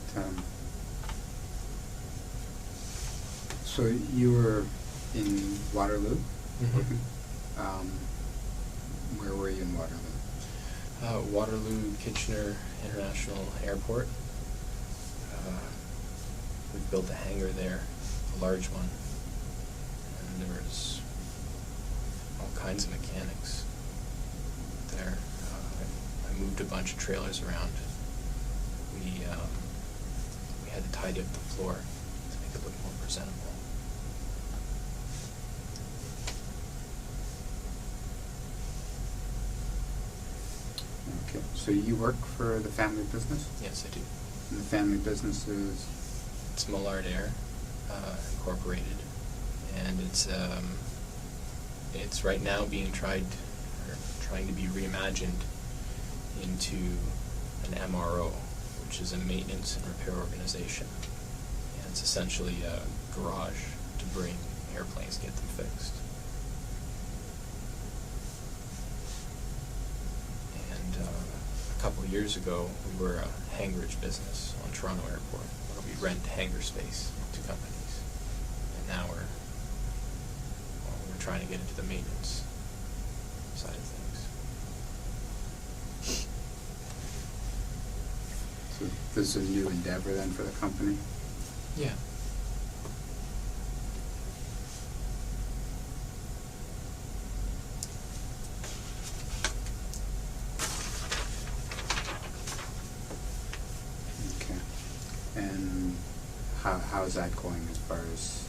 U: So you were in Waterloo?
P: Mm-hmm.
U: Where were you in Waterloo?
P: Waterloo Kitchener International Airport. We built a hangar there, a large one, and there was all kinds of mechanics there. I moved a bunch of trailers around. We had to tidy up the floor to make it look more presentable.
U: Okay, so you work for the family business?
P: Yes, I do.
U: And the family business is?
P: It's Millard Air, Incorporated, and it's right now being trying to be reimagined into an MRO, which is a maintenance and repair organization. And it's essentially a garage to bring airplanes, get them fixed. And a couple of years ago, we were a hangarage business on Toronto Airport, where we rent hangar space to companies. And now we're trying to get into the maintenance side of things.
U: So this is a new endeavor then for the company?
P: Yeah.
U: Okay. And how is that going as far as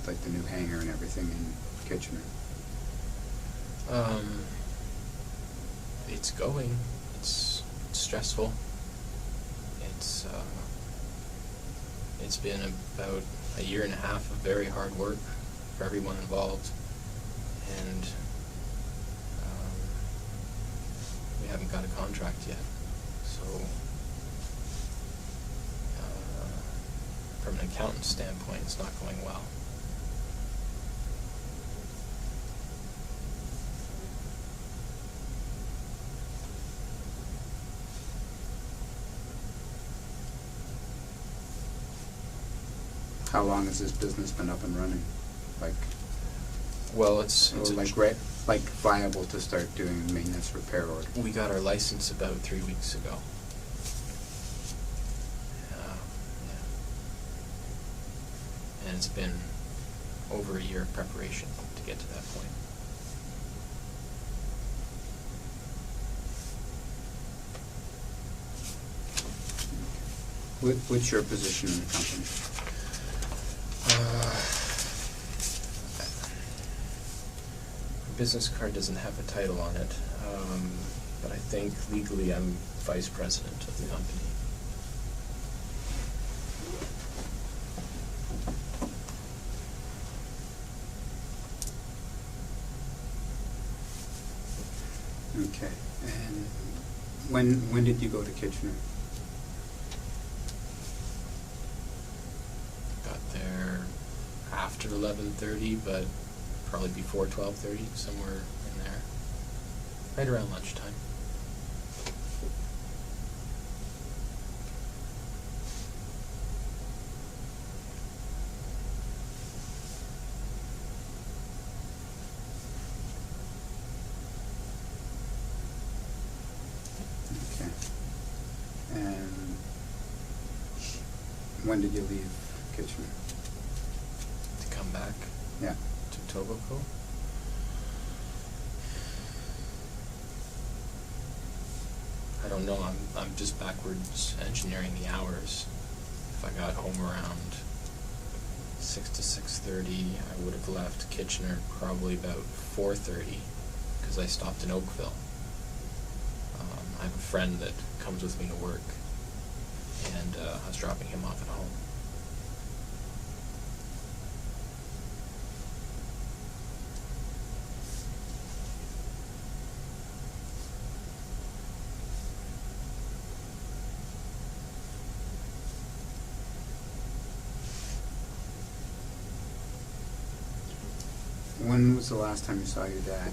U: the new hangar and everything in Kitchener?
P: It's going. It's stressful. It's been about a year and a half of very hard work for everyone involved, and we haven't got a contract yet. So, from an accountant's standpoint, it's not going well.
U: How long has this business been up and running?
P: Well, it's
U: viable to start doing maintenance repair orders.
P: We got our license about 3 weeks ago. And it's been over a year of preparation to get to that point.
U: What's your position in the company?
P: Business card doesn't have a title on it, but I think legally I'm vice president of the company.
U: Okay. And when did you go to Kitchener?
P: Got there after 11:30, but probably before 12:30, somewhere in there. Right around lunchtime.
U: When did you leave Kitchener?
E: To come back?
U: Yeah.
E: To Etobicoke? I don't know. I'm just backwards engineering the hours. If I got home around 6 to 6:30, I would have left Kitchener probably about 4:30 because I stopped in Oakville. I have a friend that comes with me to work, and I was dropping him off at home.
U: When was the last time you saw your dad?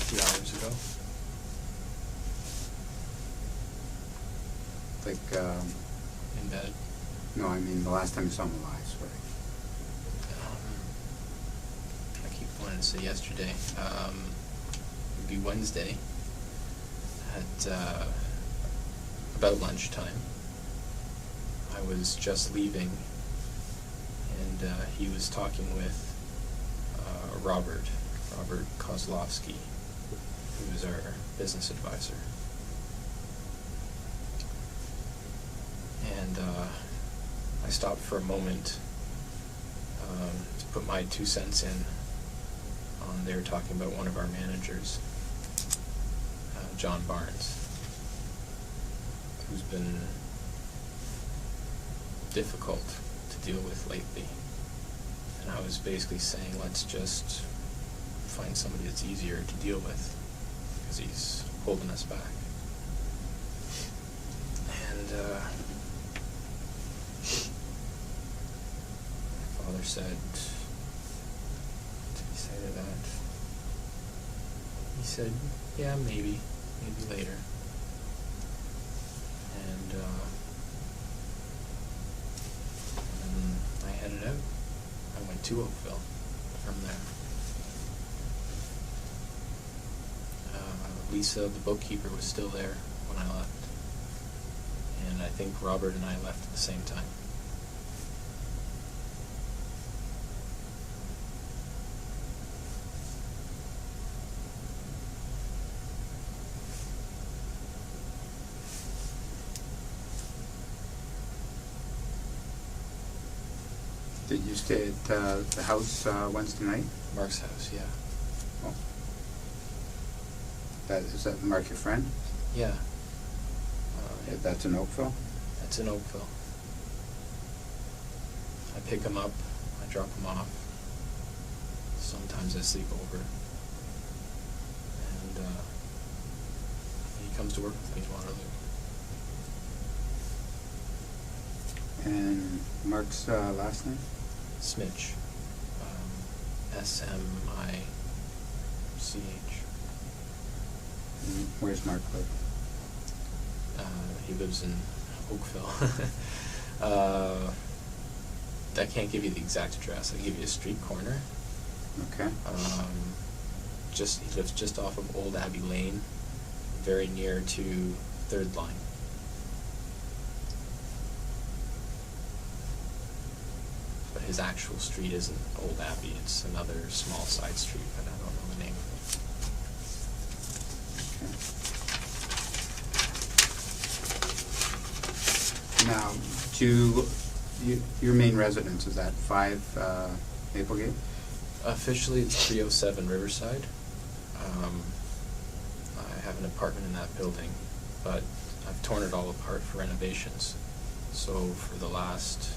E: 2 hours ago.
U: Like,
E: in bed.
U: No, I mean the last time you saw him alive, sorry.
E: I keep wanting to say yesterday. It'd be Wednesday at about lunchtime. I was just leaving, and he was talking with Robert Kozlowski, who was our business advisor. And I stopped for a moment to put my 2 cents in. They were talking about one of our managers, John Barnes, who's been difficult to deal with lately. And I was basically saying, let's just find somebody that's easier to deal with, because he's holding us back. And my father said, what did he say to that? He said, yeah, maybe later. And I headed out. I went to Oakville from there. Lisa, the bookkeeper, was still there when I left. And I think Robert and I left at the same time.
U: Did you stay at the house Wednesday night?
E: Mark's house, yeah.
U: Oh. Is that Mark your friend?
E: Yeah.
U: That's in Oakville?
E: That's in Oakville. I pick him up, I drop him off. Sometimes I sleep over. And he comes to work with me in Waterloo.
U: And Mark's last name?
E: Smich. Smich.
U: Where's Mark live?
E: He lives in Oakville. I can't give you the exact address. I'll give you a street corner.
U: Okay.
E: He lives just off of Old Abbey Lane, very near to 3rd Line. But his actual street isn't Old Abbey. It's another small side street, but I don't know the name of it.
U: Now, your main residence, is that 5 Maplegate?
E: Officially, it's 307 Riverside. I have an apartment in that building, but I've torn it all apart for renovations. So for the last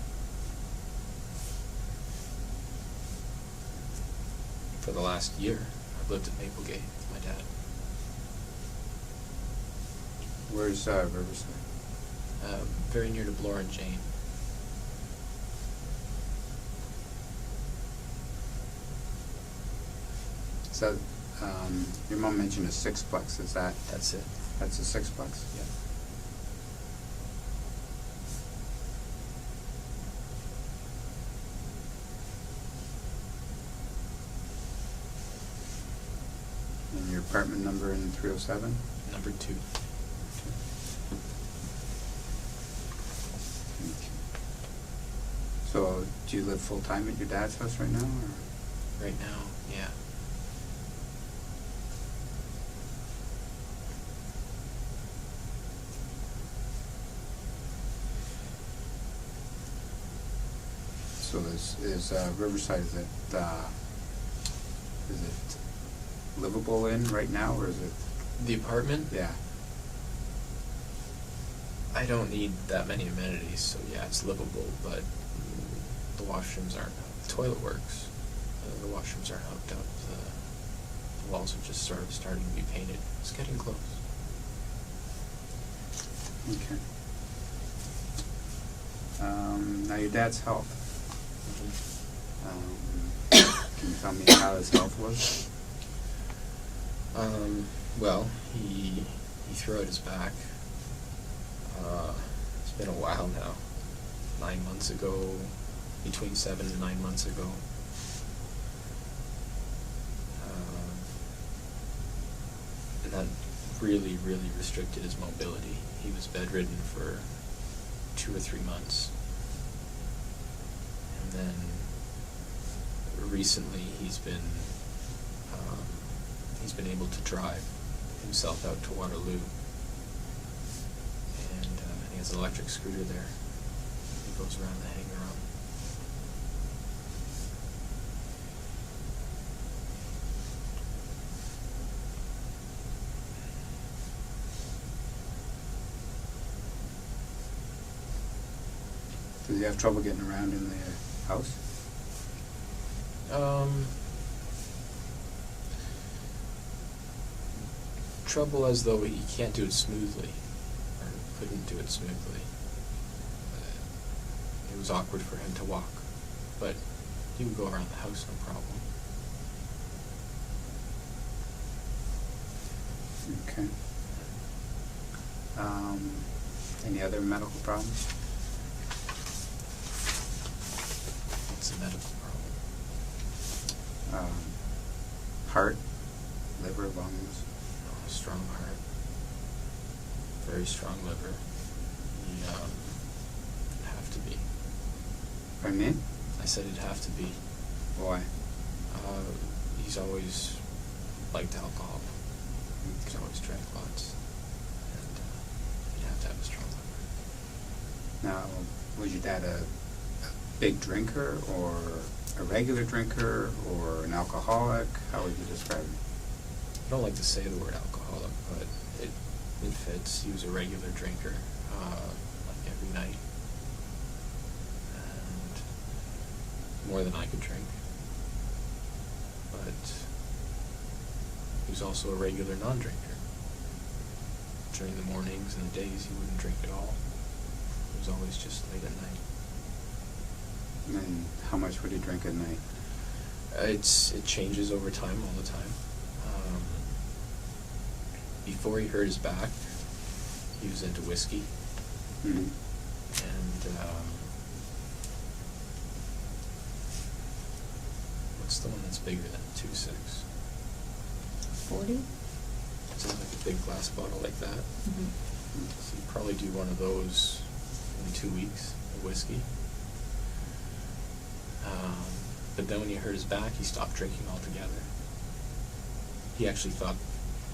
E: year, I've lived at Maplegate with my dad.
U: Where's Riverside?
E: Very near to Bloor and Jane.
U: So, your mom mentioned a 6-plex, is that?
E: That's it.
U: That's a 6-plex?
E: Yeah.
U: And your apartment number in 307?
E: Number 2.
U: So, do you live full-time at your dad's house right now, or?
E: Right now, yeah.
U: So is Riverside, is it livable in right now, or is it?
E: The apartment?
U: Yeah.
E: I don't need that many amenities, so yeah, it's livable, but the washrooms aren't, the toilet works. The washrooms aren't hooked up. The walls are just sort of starting to be painted. It's getting close.
U: Okay. Now your dad's health. Can you tell me how his health was?
E: Well, he threw out his back. It's been a while now. 9 months ago, between 7 and 9 months ago. And that really, really restricted his mobility. He was bedridden for 2 or 3 months. And then recently he's been able to drive himself out to Waterloo. And he has an electric scooter there. He goes around the hangar on.
U: Does he have trouble getting around in the house?
E: Trouble as though he can't do it smoothly, or couldn't do it smoothly. It was awkward for him to walk, but he would go around the house no problem.
U: Okay. Any other medical problems?
E: What's a medical problem?
U: Heart, liver, lungs.
E: Strong heart, very strong liver. He'd have to be.
U: Pardon me?
E: I said it'd have to be.
U: Why?
E: He's always liked alcohol. He's always drank lots, and he'd have to have a strong liver.
U: Now, was your dad a big drinker, or a regular drinker, or an alcoholic? How would you describe him?
E: I don't like to say the word alcoholic, but it fits. He was a regular drinker, like every night, and more than I could drink. But he was also a regular non-drinker. During the mornings and the days, he wouldn't drink at all. It was always just late at night.
U: And how much would he drink at night?
E: It changes over time, all the time. Before he hurt his back, he was into whiskey.
U: Mm-hmm.
E: And what's the one that's bigger than 2.6?
A: 40?
E: It's like a big glass bottle like that.
A: Mm-hmm.
E: So you'd probably do one of those in 2 weeks of whiskey. But then when he hurt his back, he stopped drinking altogether. He actually thought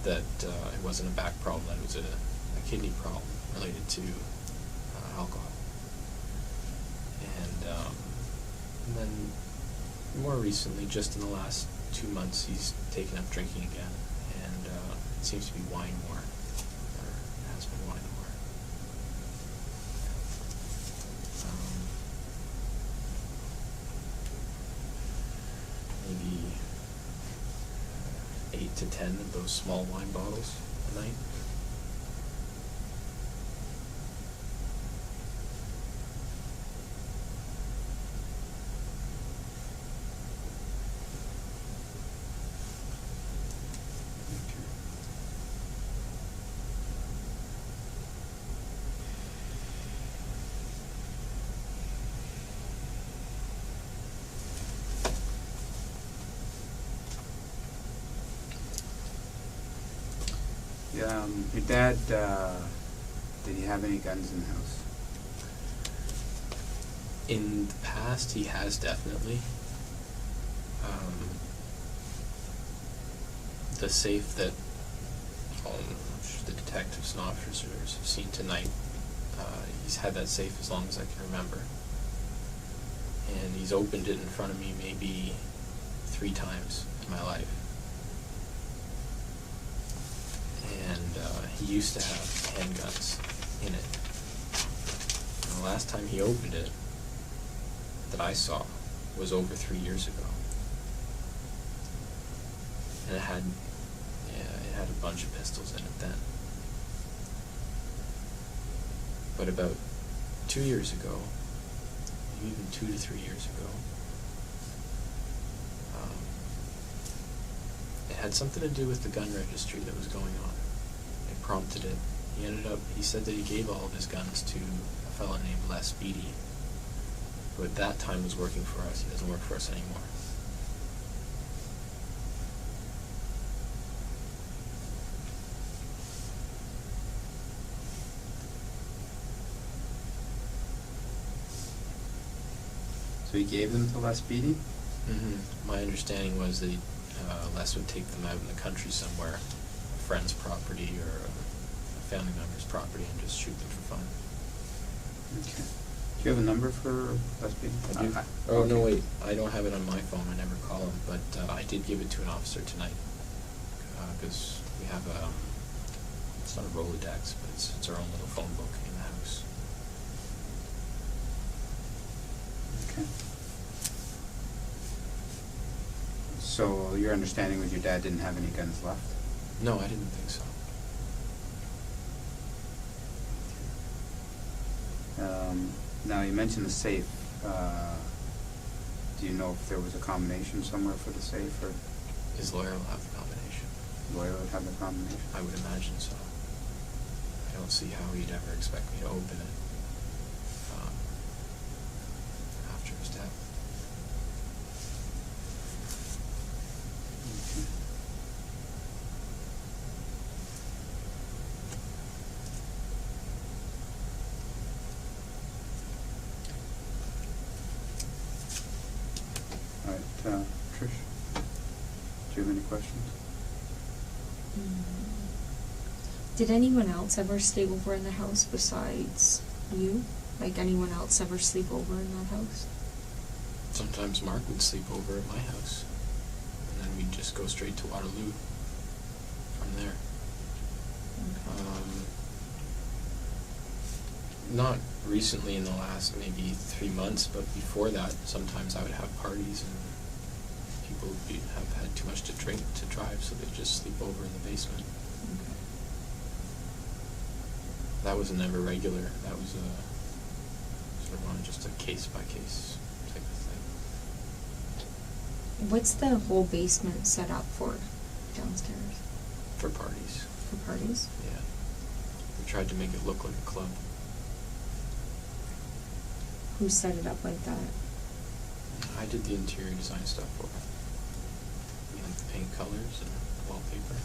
E: that it wasn't a back problem, that it was a kidney problem related to alcohol. And then more recently, just in the last 2 months, he's taken up drinking again, and it seems to be wine more, or has been wine more. Maybe 8 to 10 of those small wine bottles a night.
U: Your dad, did he have any guns in the house?
E: In the past, he has definitely. The safe that the detectives and officers have seen tonight, he's had that safe as long as I can remember. And he's opened it in front of me maybe 3 times in my life. And he used to have handguns in it. And the last time he opened it that I saw was over 3 years ago. And it had a bunch of pistols in it then. But about 2 years ago, even 2 to 3 years ago, it had something to do with the gun registry that was going on. It prompted it. He said that he gave all of his guns to a fellow named Les Beatty, who at that time was working for us. He doesn't work for us anymore.
U: So he gave them to Les Beatty?
E: Mm-hmm. My understanding was that Les would take them out in the country somewhere, a friend's property or a family member's property, and just shoot them for fun.
U: Okay. Do you have a number for Les Beatty?
E: I do. Oh, no, wait. I don't have it on my phone. I never call him, but I did give it to an officer tonight because we have it's not a Rolodex, but it's our own little phone book in the house.
U: Okay. So your understanding was your dad didn't have any guns left?
E: No, I didn't think so.
U: Now you mentioned the safe. Do you know if there was a combination somewhere for the safe, or
E: his lawyer will have the combination?
U: His lawyer would have the combination?
E: I would imagine so. I don't see how he'd ever expect me to open it after his death.
U: Trish, do you have any questions?
W: Did anyone else ever stay over in the house besides you? Like anyone else ever sleep over in that house?
E: Sometimes Mark would sleep over at my house, and then we'd just go straight to Waterloo from there. Not recently in the last maybe 3 months, but before that, sometimes I would have parties and people would have had too much to drink to drive, so they'd just sleep over in the basement.
W: Okay.
E: That was never regular. That was sort of on just a case-by-case type of thing.
W: What's the whole basement set up for downstairs?
E: For parties.
W: For parties?
E: Yeah. We tried to make it look like a club.
W: Who set it up like that?
E: I did the interior design stuff for it. We had the paint colors and wallpaper.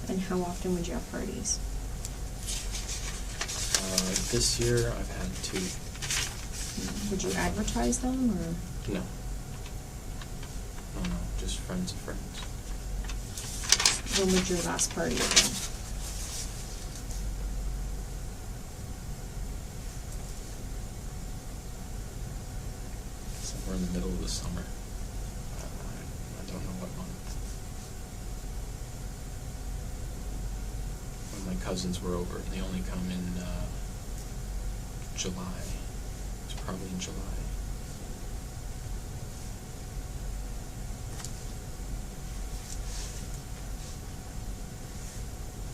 W: And how often would you have parties?
E: This year I've had 2.
W: Would you advertise them, or?
E: No. No, just friends of friends.
W: When was your last party again?
E: Somewhere in the middle of the summer. I don't know what month. When my cousins were over, and they only come in July. It's probably in July.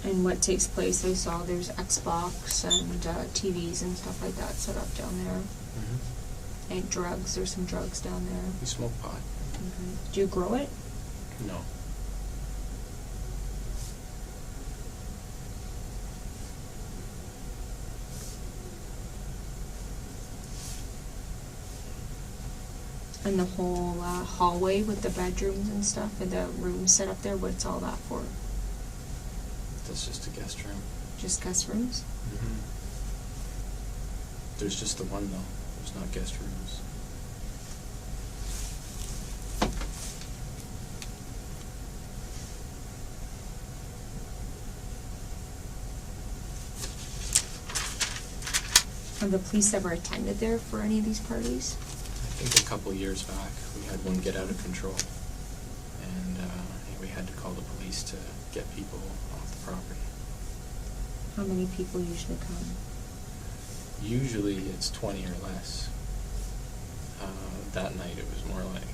W: And what takes place? I saw there's Xbox and TVs and stuff like that set up down there.
E: Mm-hmm.
W: And drugs. There's some drugs down there.
E: We smoke pot.
W: Okay. Do you grow it?
E: No.
W: And the whole hallway with the bedrooms and stuff and the rooms set up there, what's all that for?
E: That's just a guest room.
W: Just guest rooms?
E: Mm-hmm. There's just the one, though. There's not guest rooms.
W: Have the police ever attended there for any of these parties?
E: I think a couple years back, we had one get out of control. And we had to call the police to get people off the property.
W: How many people usually come?
E: Usually it's 20 or less. That night it was more like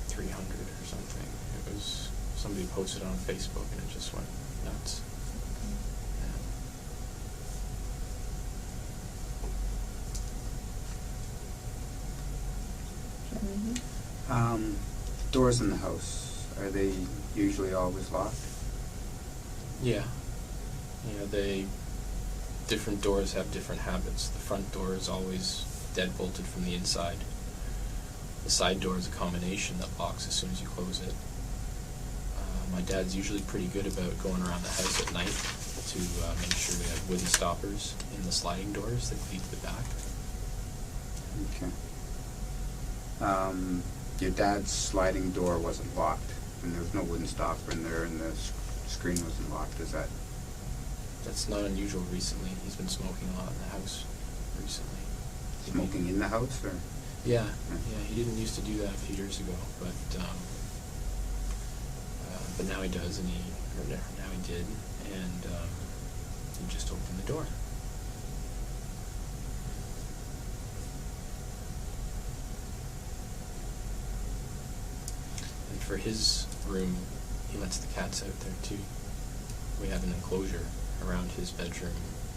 E: 300 or something. It was, somebody posted on Facebook and it just went nuts.
H: Doors in the house, are they usually always locked?
E: Yeah. Different doors have different habits. The front door is always deadbolted from the inside. The side door is a combination that locks as soon as you close it. My dad's usually pretty good about going around the house at night to make sure we have wooden stoppers in the sliding doors that lead to the back.
H: Okay. Your dad's sliding door wasn't locked, and there was no wooden stopper in there, and the screen wasn't locked. Is that?
E: That's not unusual recently. He's been smoking a lot in the house recently.
H: Smoking in the house, or?
E: Yeah. He didn't used to do that a few years ago, but now he does, and now he did, and he just opened the door. And for his room, he lets the cats out there too. We have an enclosure around his bedroom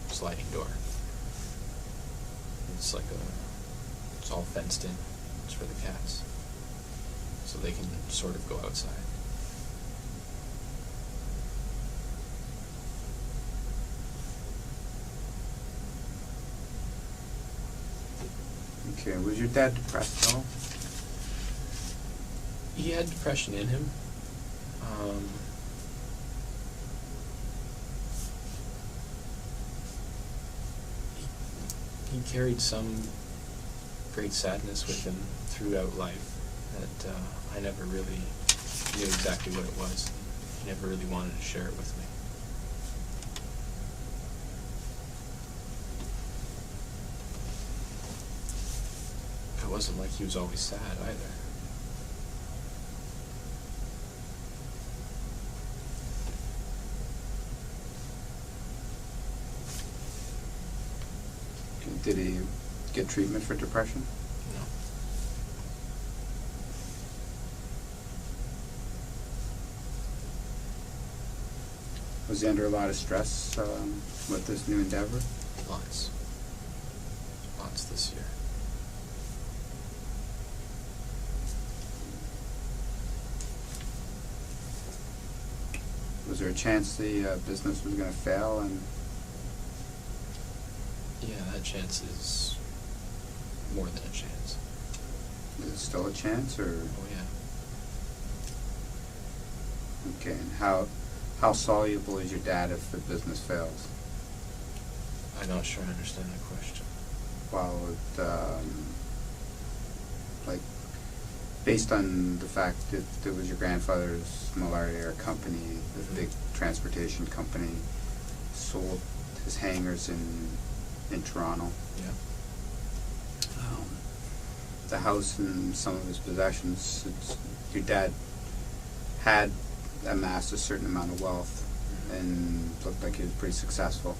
E: sliding door. It's all fenced in. It's for the cats. So they can sort of go outside.
H: Okay, was your dad depressed at all?
E: He had depression in him. He carried some great sadness with him throughout life that I never really knew exactly what it was. He never really wanted to share it with me. It wasn't like he was always sad either.
H: Did he get treatment for depression?
E: No.
H: Was he under a lot of stress with this new endeavor?
E: Lots. Lots this year.
H: Was there a chance the business was going to fail? And
E: yeah, that chance is more than a chance.
H: Is it still a chance, or?
E: Oh yeah.
H: Okay, and how soluble is your dad if the business fails?
E: I'm not sure I understand the question.
H: Well, like, based on the fact that it was your grandfather's Millard Air company, the big transportation company, sold his hangars in Toronto.
E: Yeah.
H: The house and some of his possessions, your dad had amassed a certain amount of wealth and looked like he was pretty successful.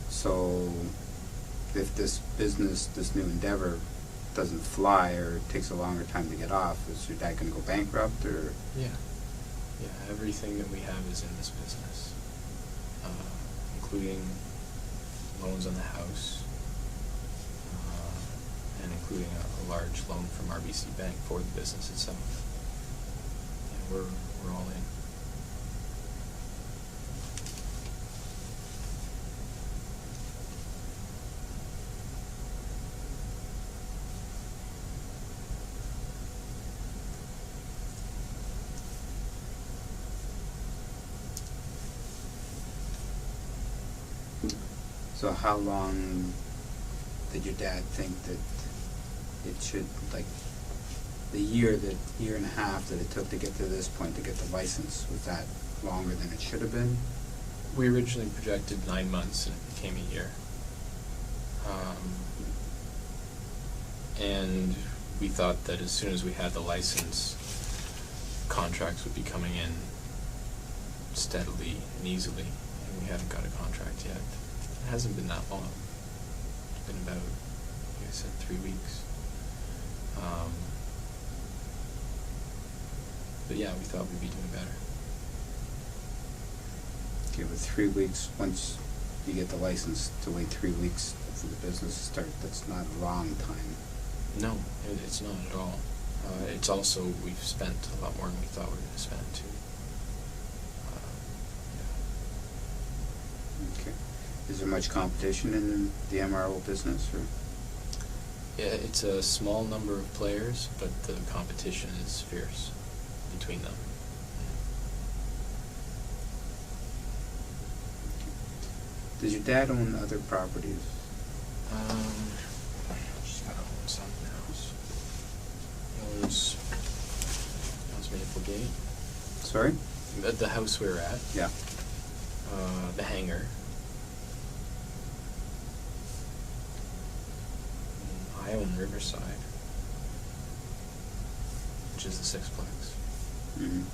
H: So if this business, this new endeavor, doesn't fly or takes a longer time to get off, is your dad going to go bankrupt, or?
E: Yeah. Everything that we have is in this business, including loans on the house, and including a large loan from RBC Bank for the business itself. Yeah, we're all in.
H: So how long did your dad think that it should, like, the year and a half that it took to get to this point to get the license, was that longer than it should have been?
E: We originally projected 9 months, and it became a year. And we thought that as soon as we had the license, contracts would be coming in steadily and easily, and we haven't got a contract yet. It hasn't been that long. It's been about, like I said, 3 weeks. But yeah, we thought we'd be doing better.
H: Okay, with 3 weeks, once you get the license, to wait 3 weeks for the business to start, that's not a long time.
E: No, it's not at all. It's also, we've spent a lot more than we thought we were going to spend, too.
H: Okay. Is there much competition in the MRO business, or?
E: Yeah, it's a small number of players, but the competition is fierce between them.
H: Does your dad own other properties?
E: She's got to own something else. He owns Maple Gate.
H: Sorry?
E: The house we were at.
H: Yeah.
E: The hangar. I own Riverside, which is the Sixplex.
H: Mm-hmm.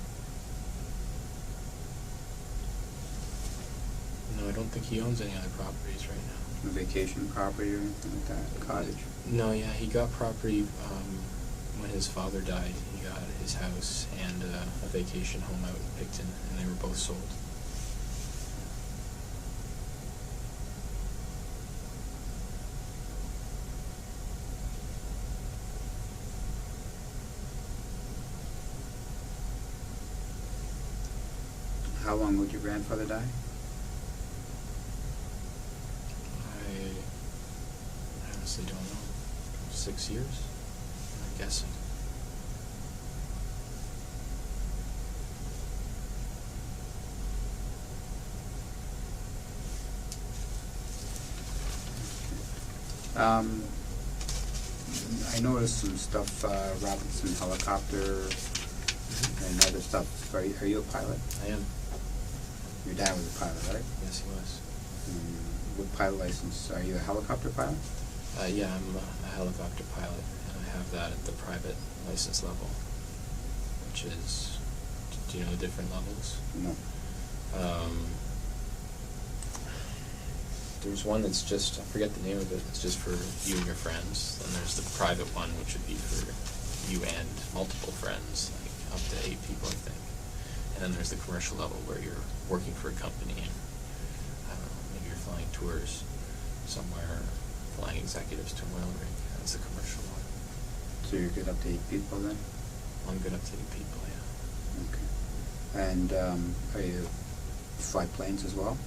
E: No, I don't think he owns any other properties right now.
H: A vacation property or anything like that? A cottage?
E: No, yeah, he got property when his father died. He got his house and a vacation home out in Picton, and they were both sold.
H: How long would your grandfather die?
E: I honestly don't know. 6 years, I'm guessing.
H: I noticed some stuff, Robinson helicopter and other stuff. Are you a pilot?
E: I am.
H: Your dad was a pilot, right?
E: Yes, he was.
H: What pilot license? Are you a helicopter pilot?
E: Yeah, I'm a helicopter pilot, and I have that at the private license level, which is, do you know the different levels?
H: No.
E: There's one that's just, I forget the name of it, it's just for you and your friends. Then there's the private one, which would be for you and multiple friends, like up to 8 people, I think. And then there's the commercial level where you're working for a company and, I don't know, maybe you're flying tours somewhere, flying executives to an oil rig. That's the commercial one.
H: So you're good up to 8 people then?
E: I'm good up to 8 people, yeah.
H: Okay. And are you fly planes as well?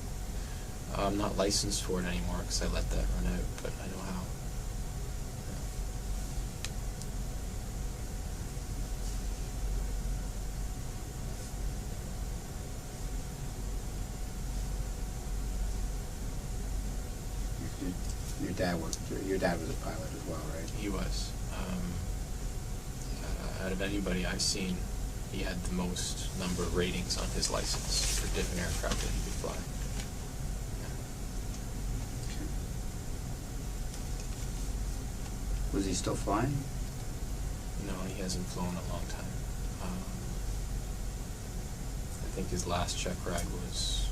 E: I'm not licensed for it anymore because I let that run out, but I know how.
H: Your dad was a pilot as well, right?
E: He was. Out of anybody I've seen, he had the most number of ratings on his license for different aircraft that he could fly.
H: Was he still flying?
E: No, he hasn't flown in a long time. I think his last check ride was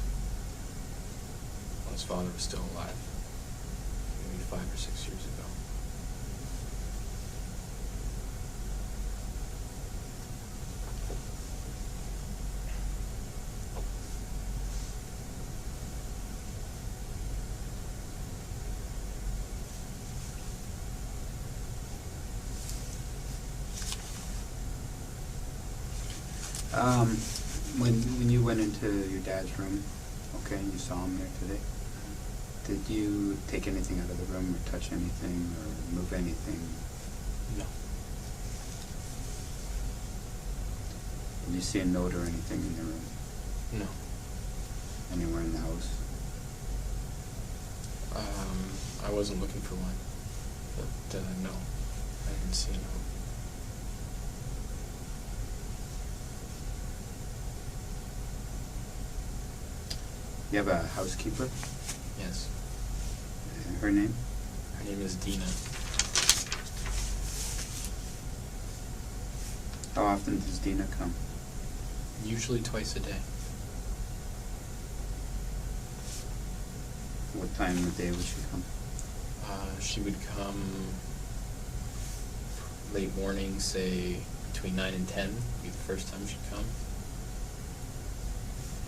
E: when his father was still alive, maybe 5 or 6 years ago.
H: When you went into your dad's room, okay, and you saw him there today, did you take anything out of the room or touch anything or move anything?
E: No.
H: Did you see a note or anything in the room?
E: No.
H: Anywhere in the house?
E: I wasn't looking for one. But no, I didn't see a note.
H: You have a housekeeper?
E: Yes.
H: Her name?
E: Her name is Dina.
H: How often does Dina come?
E: Usually twice a day.
H: What time of the day would she come?
E: She would come late morning, say between 9 and 10 would be the first time she'd come.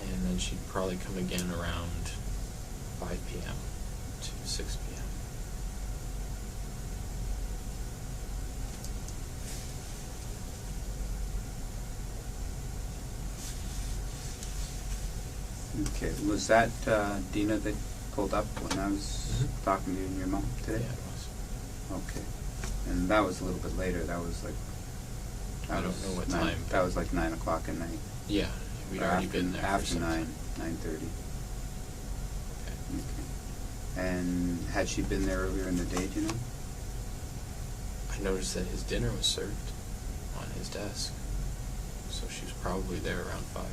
E: And then she'd probably come again around 5 p.m. to 6 p.m.
H: Okay, was that Dina that pulled up when I was talking to you and your mom today?
E: Yeah, it was.
H: Okay. And that was a little bit later. That was like...
E: I don't know what time.
H: That was like 9 o'clock at night.
E: Yeah, we'd already been there.
H: After
E: for some
H: 9,
E: time.
H: 9:30.
E: Okay.
H: Okay. And had she been there earlier in the day, do you know?
E: I noticed that his dinner was served on his desk, so she was probably there around 5.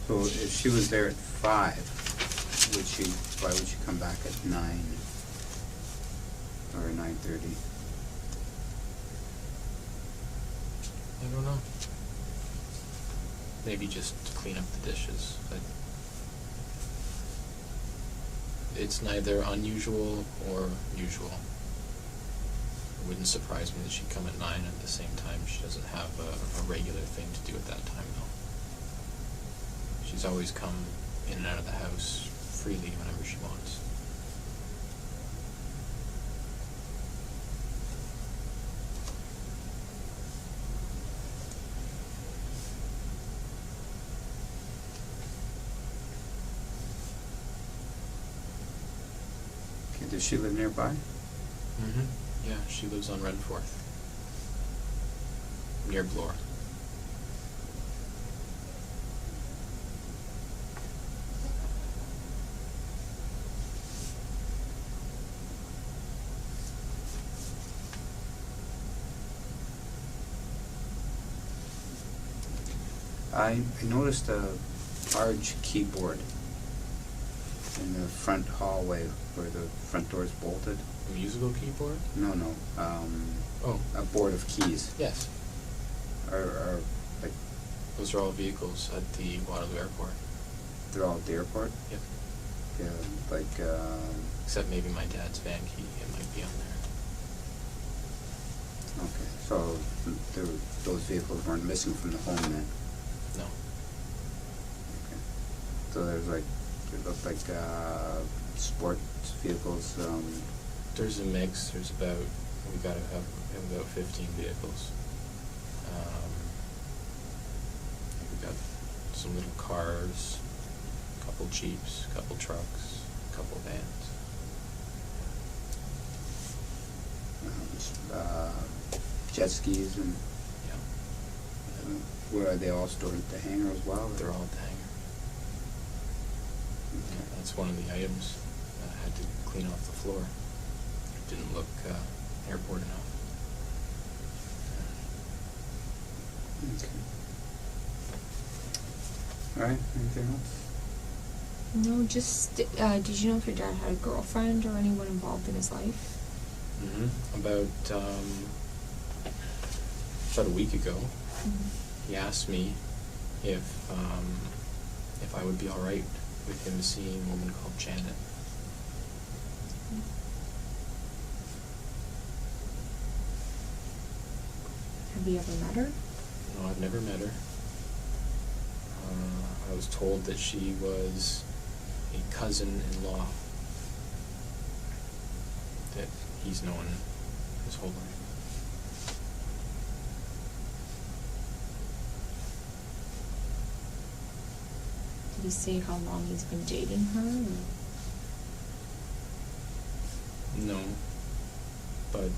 H: So if she was there at 5, why would she come back at 9 or 9:30?
E: I don't know. Maybe just to clean up the dishes. But it's neither unusual or usual. It wouldn't surprise me that she'd come at 9 at the same time. She doesn't have a regular thing to do at that time, though. She's always come in and out of the house freely whenever she wants.
H: Okay, does she live nearby?
E: Mm-hmm. Yeah, she lives on Renforth, near Bloor.
H: I noticed a large keyboard in the front hallway where the front door is bolted.
E: A musical keyboard?
H: No. A board of keys.
E: Yes.
H: Are like...
E: Those are all vehicles at the Waterloo Airport.
H: They're all at the airport?
E: Yep.
H: Yeah, like...
E: Except maybe my dad's van key, it might be on there.
H: Okay, so those vehicles weren't missing from the home then?
E: No.
H: Okay. So there's like, it looked like sports vehicles.
E: There's a mix. There's about, we have about 15 vehicles. We've got some little cars, a couple Jeeps, a couple trucks, a couple vans.
H: Jet skis and...
E: Yeah.
H: Where are they all stored at the hangar as well?
E: They're all at the hangar.
H: Okay.
E: Yeah, that's one of the items I had to clean off the floor. It didn't look airport enough.
H: Okay. All right, anything else?
W: No, just, did you know if your dad had a girlfriend or anyone involved in his life?
E: Mm-hmm. About a week ago, he asked me if I would be all right with him seeing a woman called Janet.
W: Have you ever met her?
E: No, I've never met her. I was told that she was a cousin-in-law that he's known his whole life.
W: Did he say how long he's been dating her? Or?
E: No, but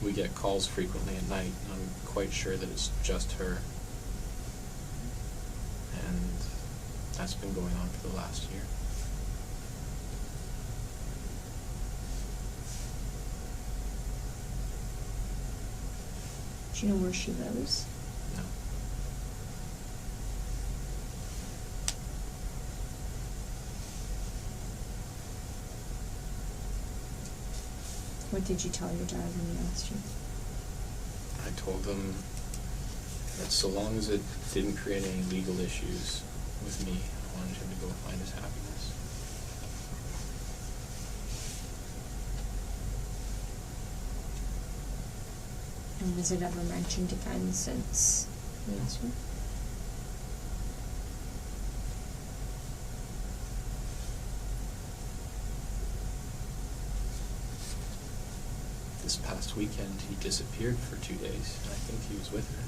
E: we get calls frequently at night, and I'm quite sure that it's just her. And that's been going on for the last year.
W: Do you know where she lives?
E: No.
W: What did you tell your dad when he asked you?
E: I told him that so long as it didn't create any legal issues with me, I wanted him to go find his happiness.
W: And was it ever mentioned again since he asked you?
E: This past weekend, he disappeared for 2 days, and I think he was with her.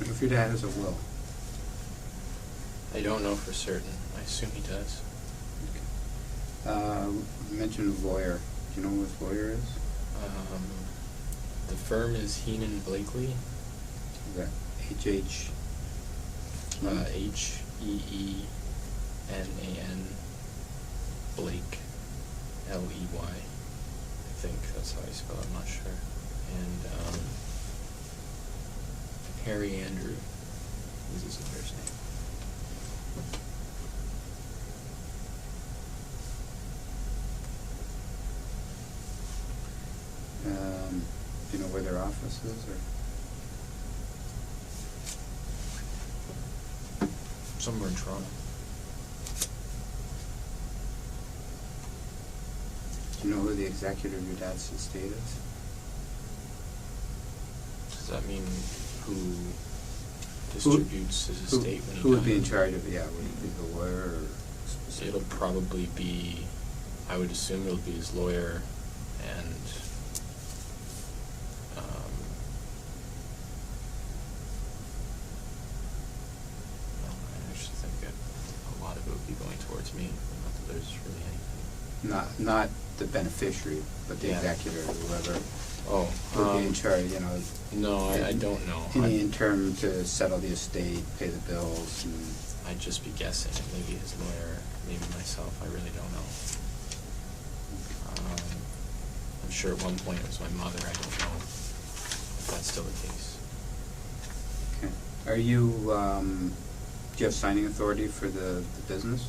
H: If your dad has a will.
E: I don't know for certain. I assume he does.
H: You mentioned a lawyer. Do you know who his lawyer is?
E: The firm is Heenan Blakely.
H: Is that H-H?
E: H-E-E-N-A-N Blake, L-E-Y. I think that's how you spell it, I'm not sure. And Harry Andrew is his lawyer's name.
H: Do you know where their office is, or?
E: Somewhere in Toronto.
H: Do you know who the executor of your dad's estate is?
E: Does that mean who distributes his estate when he
H: Who would be in
E: dies?
H: charge of it? Yeah, would it be the lawyer or specific?
E: It'll probably be, I would assume it'll be his lawyer and well, I actually think that a lot of it would be going towards me, not that there's really anything.
H: Not the beneficiary, but the
E: Yeah.
H: executor, whoever
E: Oh,
H: would be in charge, you know.
E: No, I don't know.
H: Any interim to settle the estate, pay the bills, and
E: I'd just be guessing. Maybe his lawyer, maybe myself. I really don't know. I'm sure at one point it was my mother. I don't know if that's still the case.
H: okay. Are you, do you have signing authority for the business?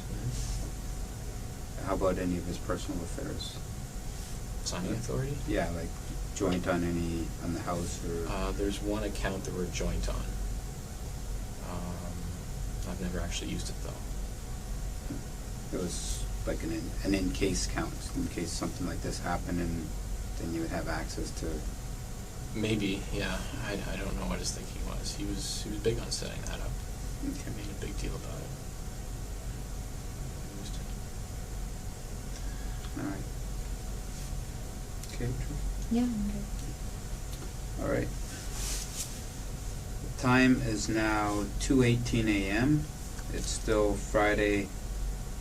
H: How about any of his personal affairs?
E: Signing authority?
H: Yeah, like joint on the house or?
E: There's one account that we're joint on. I've never actually used it though.
H: It was like an in-case count, in case something like this happened, and then you would have access to.
E: Maybe, yeah. I don't know what his thinking was. He was big on setting that up.
H: Okay.
E: He made a big deal about it. I used it.
H: All right. Okay.
W: Yeah, I'm good.
H: All right. The time is now 2:18 a.m. It's still Friday,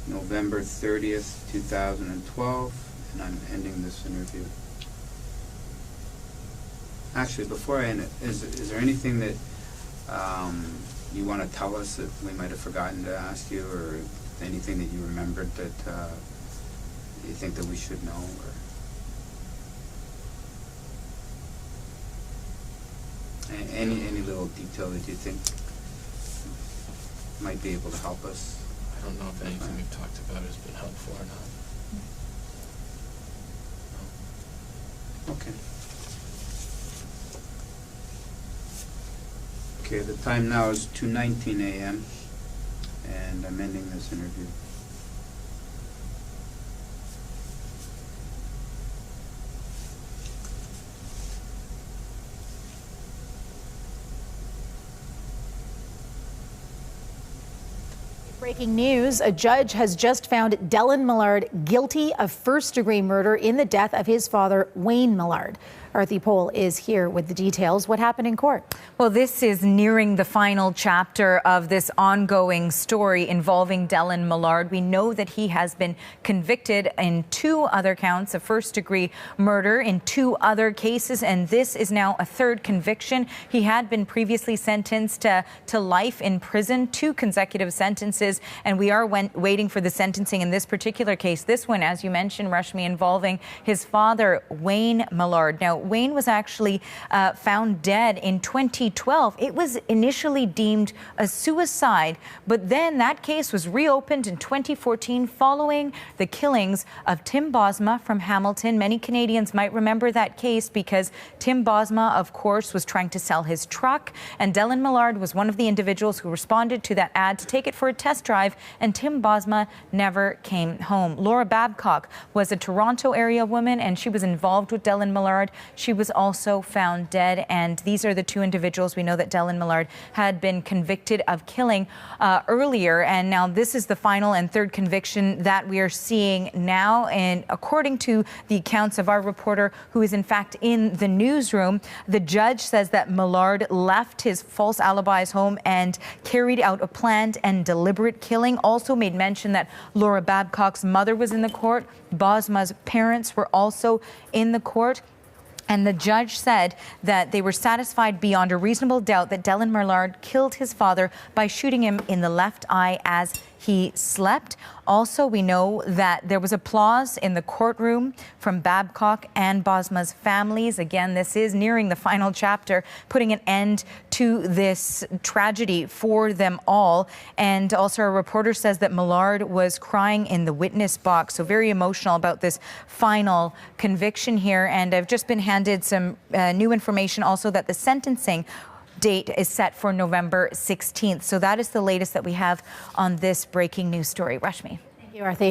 H: November 30th, 2012, and I'm ending this interview. Actually, before I end it, is there anything that you want to tell us that we might have forgotten to ask you, or anything that you remembered that you think that we should know? Or any little detail that you think might be able to help us?
E: I don't know if anything we've talked about has been helpful or not.
H: Okay.
U: Okay, the time now is 2:19 a.m. and I'm ending this interview.
I: Breaking news, a judge has just found Dellen Millard guilty of first-degree murder in the death of his father, Wayne Millard. Arthi Pohl is here with the details. What happened in court?
J: Well, this is nearing the final chapter of this ongoing story involving Dellen Millard. We know that he has been convicted in 2 other counts of first-degree murder in 2 other cases, and this is now a 3rd conviction. He had been previously sentenced to life in prison, 2 consecutive sentences, and we are waiting for the sentencing in this particular case. This one, as you mentioned, Rashmi, involving his father, Wayne Millard. Now, Wayne was actually found dead in 2012. It was initially deemed a suicide, but then that case was reopened in 2014 following the killings of Tim Bosma from Hamilton. Many Canadians might remember that case because Tim Bosma, of course, was trying to sell his truck, and Dellen Millard was one of the individuals who responded to that ad to take it for a test drive, and Tim Bosma never came home. Laura Babcock was a Toronto area woman, and she was involved with Dellen Millard. She was also found dead, and these are the 2 individuals we know that Dellen Millard had been convicted of killing earlier, and now this is the final and 3rd conviction that we are seeing now. And according to the accounts of our reporter, who is in fact in the newsroom, the judge says that Millard left his false alibi's home and carried out a planned and deliberate killing. Also made mention that Laura Babcock's mother was in the court. Bosma's parents were also in the court. And the judge said that they were satisfied beyond a reasonable doubt that Dellen Millard killed his father by shooting him in the left eye as he slept. Also, we know that there was applause in the courtroom from Babcock and Bosma's families. Again, this is nearing the final chapter, putting an end to this tragedy for them all. And also, a reporter says that Millard was crying in the witness box. So very emotional about this final conviction here. And I've just been handed some new information also that the sentencing date is set for November 16th. So that is the latest that we have on this breaking news story. Rashmi.
I: Thank you, Arthi.